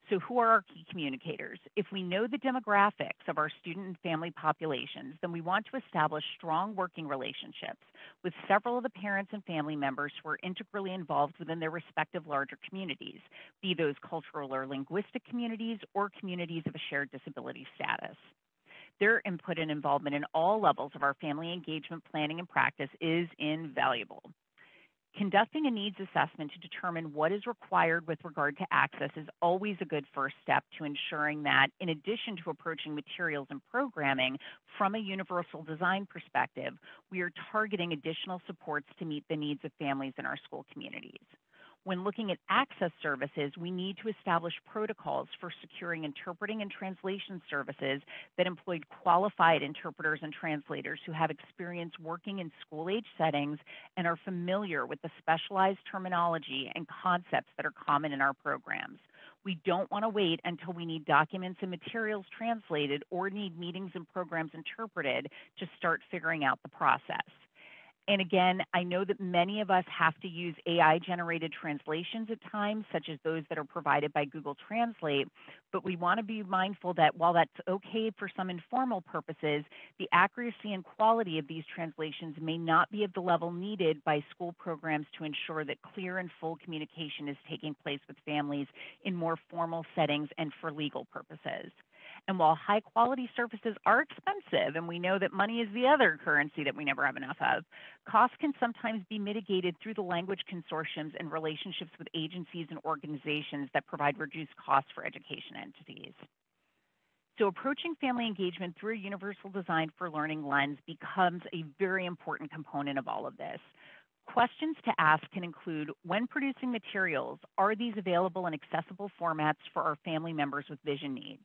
D: So who are our key communicators? If we know the demographics of our student and family populations, then we want to establish strong working relationships with several of the parents and family members who are integrally involved within their respective larger communities, be those cultural or linguistic communities or communities of a shared disability status. Their input and involvement in all levels of our family engagement planning and practice is invaluable. Conducting a needs assessment to determine what is required with regard to access is always a good first step to ensuring that, in addition to approaching materials and programming from a universal design perspective, we are targeting additional supports to meet the needs of families in our school communities. When looking at access services, we need to establish protocols for securing interpreting and translation services that employ qualified interpreters and translators who have experience working in school-age settings and are familiar with the specialized terminology and concepts that are common in our programs. We don't want to wait until we need documents and materials translated or need meetings and programs interpreted to start figuring out the process. And again, I know that many of us have to use AI-generated translations at times, such as those that are provided by Google Translate, but we want to be mindful that while that's okay for some informal purposes, the accuracy and quality of these translations may not be of the level needed by school programs to ensure that clear and full communication is taking place with families in more formal settings and for legal purposes. And while high quality services are expensive, and we know that money is the other currency that we never have enough of, costs can sometimes be mitigated through the language consortiums and relationships with agencies and organizations that provide reduced costs for education entities. So approaching family engagement through a universal design for learning lens becomes a very important component of all of this. Questions to ask can include, when producing materials, are these available in accessible formats for our family members with vision needs?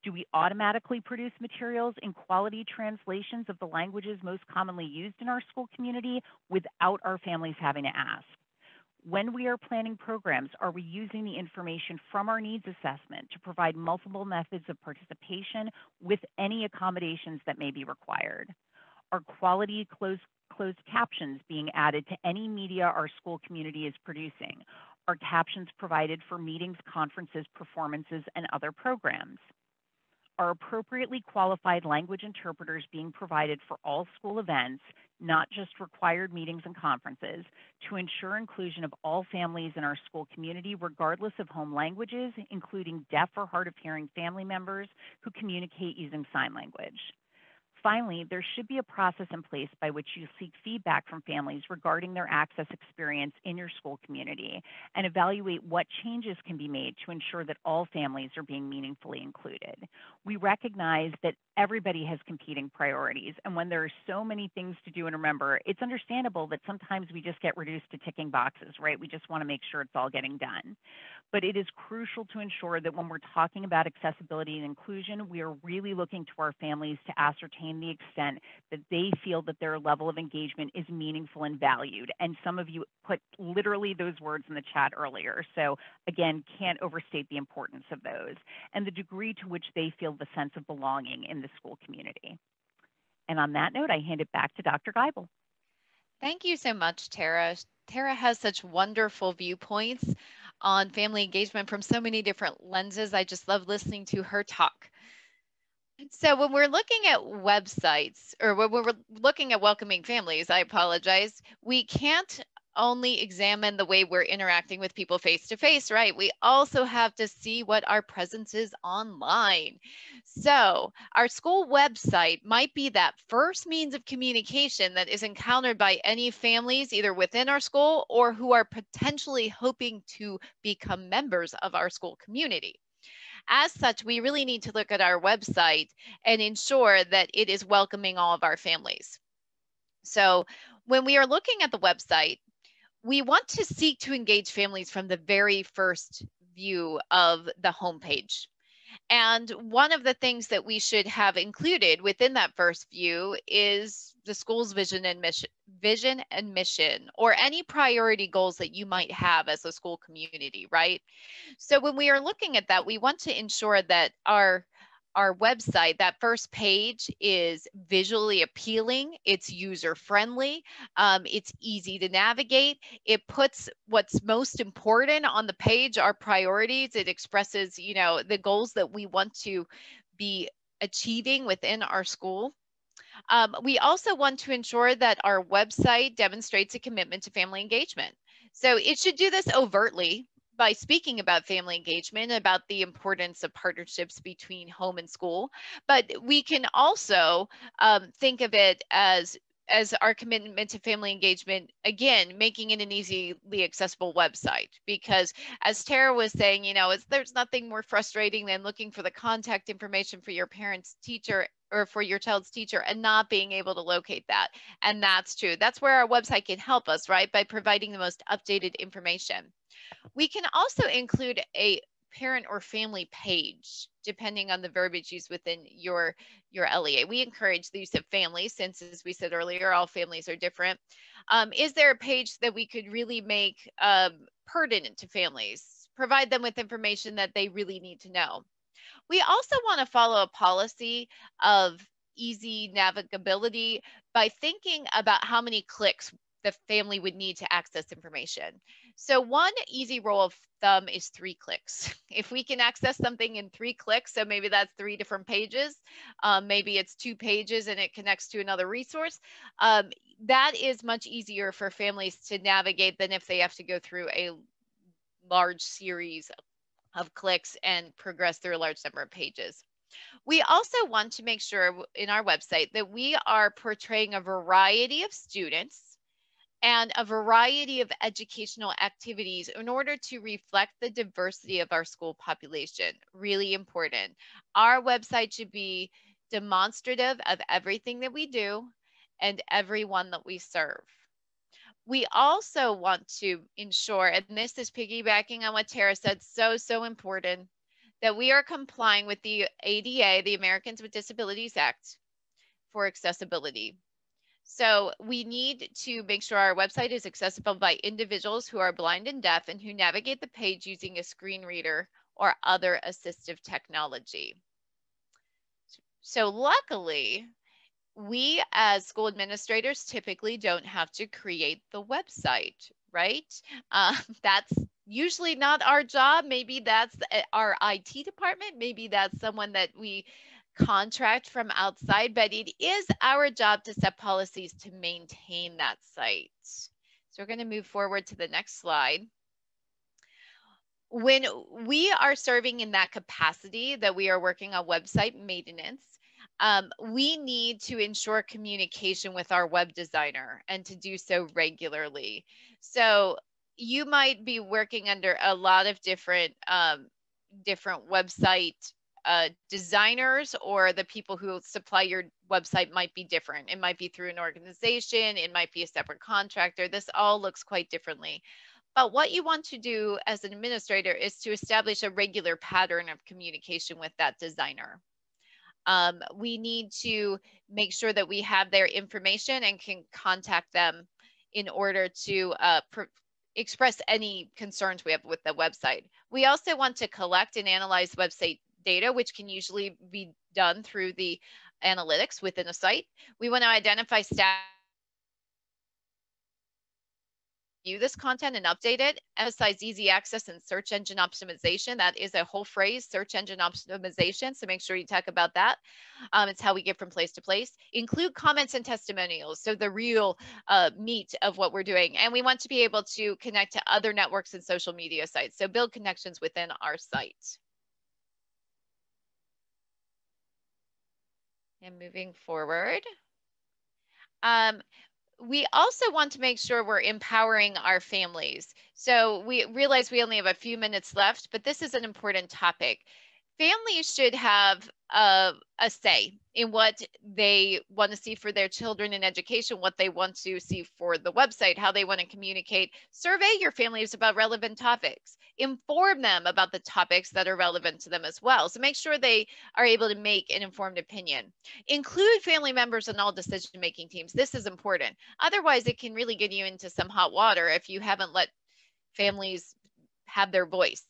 D: Do we automatically produce materials in quality translations of the languages most commonly used in our school community without our families having to ask? When we are planning programs, are we using the information from our needs assessment to provide multiple methods of participation with any accommodations that may be required? Are quality closed captions being added to any media our school community is producing? Are captions provided for meetings, conferences, performances, and other programs? Are appropriately qualified language interpreters being provided for all school events, not just required meetings and conferences, to ensure inclusion of all families in our school community, regardless of home languages, including deaf or hard of hearing family members who communicate using sign language? Finally, there should be a process in place by which you seek feedback from families regarding their access experience in your school community and evaluate what changes can be made to ensure that all families are being meaningfully included. We recognize that everybody has competing priorities, and when there are so many things to do and remember, it's understandable that sometimes we just get reduced to ticking boxes, right? We just want to make sure it's all getting done. But it is crucial to ensure that when we're talking about accessibility and inclusion, we are really looking to our families to ascertain the extent that they feel that their level of engagement is meaningful and valued. And some of you put literally those words in the chat earlier. So again, can't overstate the importance of those and the degree to which they feel the sense of belonging in the school community. And on that note, I hand it back to Dr. Geibel.
B: Thank you so much, Tara. Tara has such wonderful viewpoints on family engagement from so many different lenses. I just love listening to her talk. So when we're looking at websites, or when we're looking at welcoming families, I apologize, we can't only examine the way we're interacting with people face to face, right? We also have to see what our presence is online. So our school website might be that first means of communication that is encountered by any families either within our school or who are potentially hoping to become members of our school community. As such, we really need to look at our website and ensure that it is welcoming all of our families. So when we are looking at the website, we want to seek to engage families from the very first view of the homepage. And one of the things that we should have included within that first view is the school's vision and mission, or any priority goals that you might have as a school community, right? So when we are looking at that, we want to ensure that our website, that first page, is visually appealing, it's user-friendly, it's easy to navigate, it puts what's most important on the page, our priorities, it expresses, you know, the goals that we want to be achieving within our school. We also want to ensure that our website demonstrates a commitment to family engagement. So it should do this overtly by speaking about family engagement, about the importance of partnerships between home and school. But we can also think of it as our commitment to family engagement, again, making it an easily accessible website. Because as Tara was saying, you know, there's nothing more frustrating than looking for the contact information for your parent's teacher or for your child's teacher and not being able to locate that. And that's true. That's where our website can help us, right? By providing the most updated information. We can also include a parent or family page, depending on the verbiage used within your LEA. We encourage the use of family, since, as we said earlier, all families are different. Is there a page that we could really make pertinent to families, provide them with information that they really need to know? We also want to follow a policy of easy navigability by thinking about how many clicks the family would need to access information. So one easy rule of thumb is 3 clicks. If we can access something in 3 clicks, so maybe that's 3 different pages, maybe it's 2 pages and it connects to another resource, that is much easier for families to navigate than if they have to go through a large series of clicks and progress through a large number of pages. We also want to make sure in our website that we are portraying a variety of students and a variety of educational activities in order to reflect the diversity of our school population. Really important. Our website should be demonstrative of everything that we do and everyone that we serve. We also want to ensure, and this is piggybacking on what Tara said, so important, that we are complying with the ADA, the Americans with Disabilities Act, for accessibility. So we need to make sure our website is accessible by individuals who are blind and deaf and who navigate the page using a screen reader or other assistive technology. So luckily, we as school administrators typically don't have to create the website, right? That's usually not our job. Maybe that's our IT department. Maybe that's someone that we contract from outside, but it is our job to set policies to maintain that site. So we're going to move forward to the next slide. When we are serving in that capacity that we are working on website maintenance, we need to ensure communication with our web designer and to do so regularly. So you might be working under a lot of different website designers, or the people who supply your website might be different. It might be through an organization, it might be a separate contractor. This all looks quite differently. But what you want to do as an administrator is to establish a regular pattern of communication with that designer. We need to make sure that we have their information and can contact them in order to express any concerns we have with the website. We also want to collect and analyze website data, which can usually be done through the analytics within a site. We want to identify staff, view this content and update it, emphasize easy access and search engine optimization. That is a whole phrase, search engine optimization. So make sure you talk about that. It's how we get from place to place. Include comments and testimonials. So the real meat of what we're doing. And we want to be able to connect to other networks and social media sites. So build connections within our site. And moving forward. We also want to make sure we're empowering our families. So we realize we only have a few minutes left, but this is an important topic. Families should have a say in what they want to see for their children in education, what they want to see for the website, how they want to communicate. Survey your families about relevant topics. Inform them about the topics that are relevant to them as well. So make sure they are able to make an informed opinion. Include family members in all decision-making teams. This is important. Otherwise, it can really get you into some hot water if you haven't let families have their voice.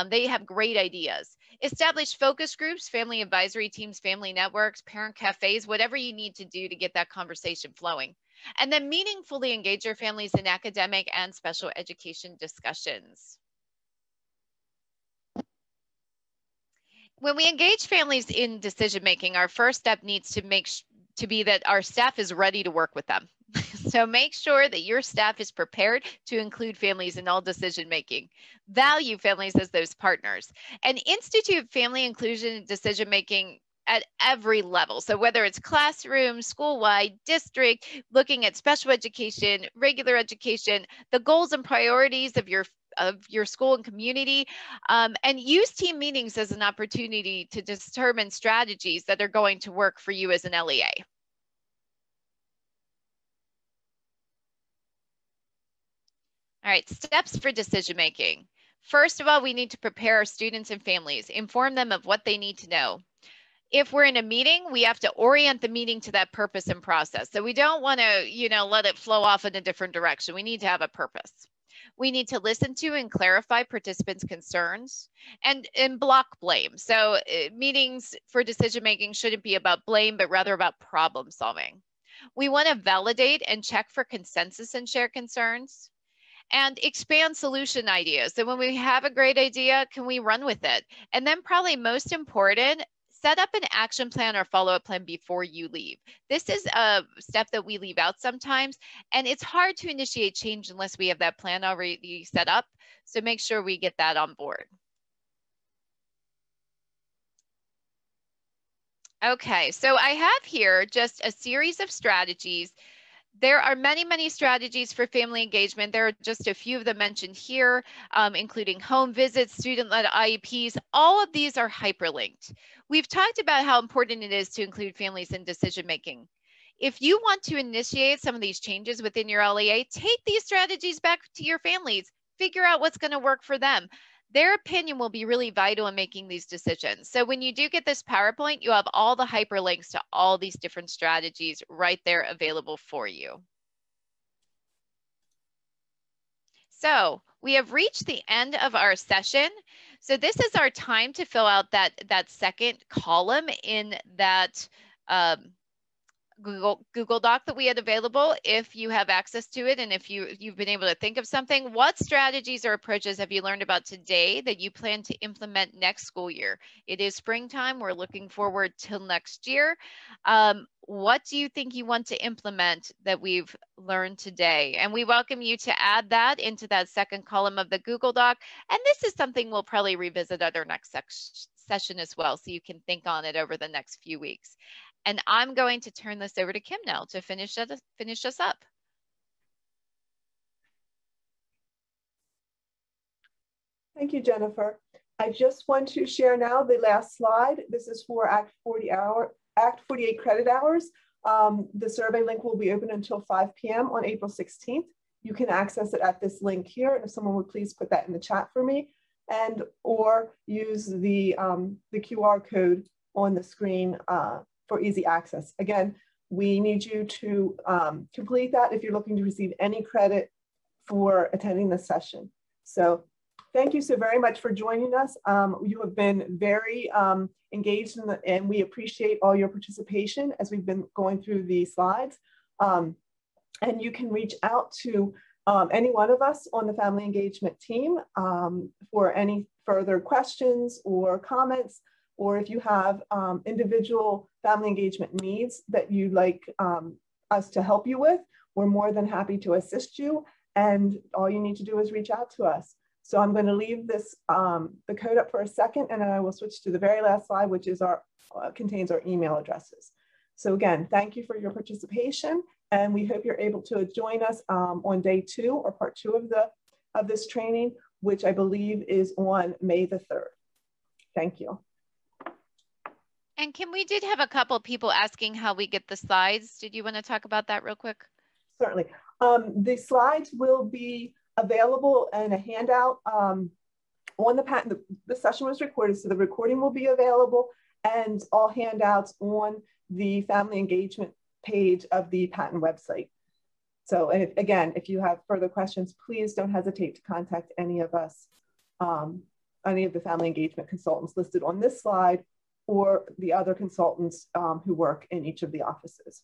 B: They have great ideas. Establish focus groups, family advisory teams, family networks, parent cafes, whatever you need to do to get that conversation flowing. And then meaningfully engage your families in academic and special education discussions. When we engage families in decision-making, our first step needs to be that our staff is ready to work with them. So make sure that your staff is prepared to include families in all decision-making. Value families as those partners. And institute family inclusion and decision-making at every level. So whether it's classroom, school-wide, district, looking at special education, regular education, the goals and priorities of your school and community, and use team meetings as an opportunity to determine strategies that are going to work for you as an LEA. All right, steps for decision-making. First of all, we need to prepare our students and families, inform them of what they need to know. If we're in a meeting, we have to orient the meeting to that purpose and process. So we don't want to, let it flow off in a different direction. We need to have a purpose. We need to listen to and clarify participants' concerns and block blame. So meetings for decision-making shouldn't be about blame, but rather about problem solving. We want to validate and check for consensus and share concerns, and expand solution ideas. So when we have a great idea, can we run with it? And then probably most important, set up an action plan or follow-up plan before you leave. This is a step that we leave out sometimes, and it's hard to initiate change unless we have that plan already set up. So make sure we get that on board. Okay, so I have here just a series of strategies. There are many, many strategies for family engagement. There are just a few of them mentioned here, including home visits, student-led IEPs. All of these are hyperlinked. We've talked about how important it is to include families in decision-making. If you want to initiate some of these changes within your LEA, take these strategies back to your families. Figure out what's going to work for them. Their opinion will be really vital in making these decisions. So when you do get this PowerPoint, you have all the hyperlinks to all these different strategies right there available for you. So we have reached the end of our session. So this is our time to fill out that second column in that Google Doc that we had available. If you have access to it and if you've been able to think of something, what strategies or approaches have you learned about today that you plan to implement next school year? It is springtime. We're looking forward till next year. What do you think you want to implement that we've learned today? And we welcome you to add that into that second column of the Google Doc. And this is something we'll probably revisit at our next session as well, so you can think on it over the next few weeks. And I'm going to turn this over to Kim now to finish us up.
A: Thank you, Jennifer. I just want to share now the last slide. This is for Act 48 credit hours. The survey link will be open until 5 p.m. on April 16th. You can access it at this link here. If someone would please put that in the chat for me, and or use the QR code on the screen for easy access. Again, we need you to complete that if you're looking to receive any credit for attending this session. So thank you so very much for joining us. You have been very engaged and we appreciate all your participation as we've been going through these slides. And you can reach out to any one of us on the family engagement team for any further questions or comments, or if you have individual family engagement needs that you'd like us to help you with, we're more than happy to assist you. And all you need to do is reach out to us. So I'm going to leave this the code up for a second, and then I will switch to the very last slide, which is contains our email addresses. So again, thank you for your participation, and we hope you're able to join us on day 2 or part 2 of this training, which I believe is on May the 3rd. Thank you.
B: And Kim, we did have a couple of people asking how we get the slides. Did you want to talk about that real quick?
A: Certainly. The slides will be available in a handout on the patent. The session was recorded, so the recording will be available, and all handouts on the family engagement page of the patent website. So, and again, if you have further questions, please don't hesitate to contact any of us, any of the family engagement consultants listed on this slide, or the other consultants who work in each of the offices.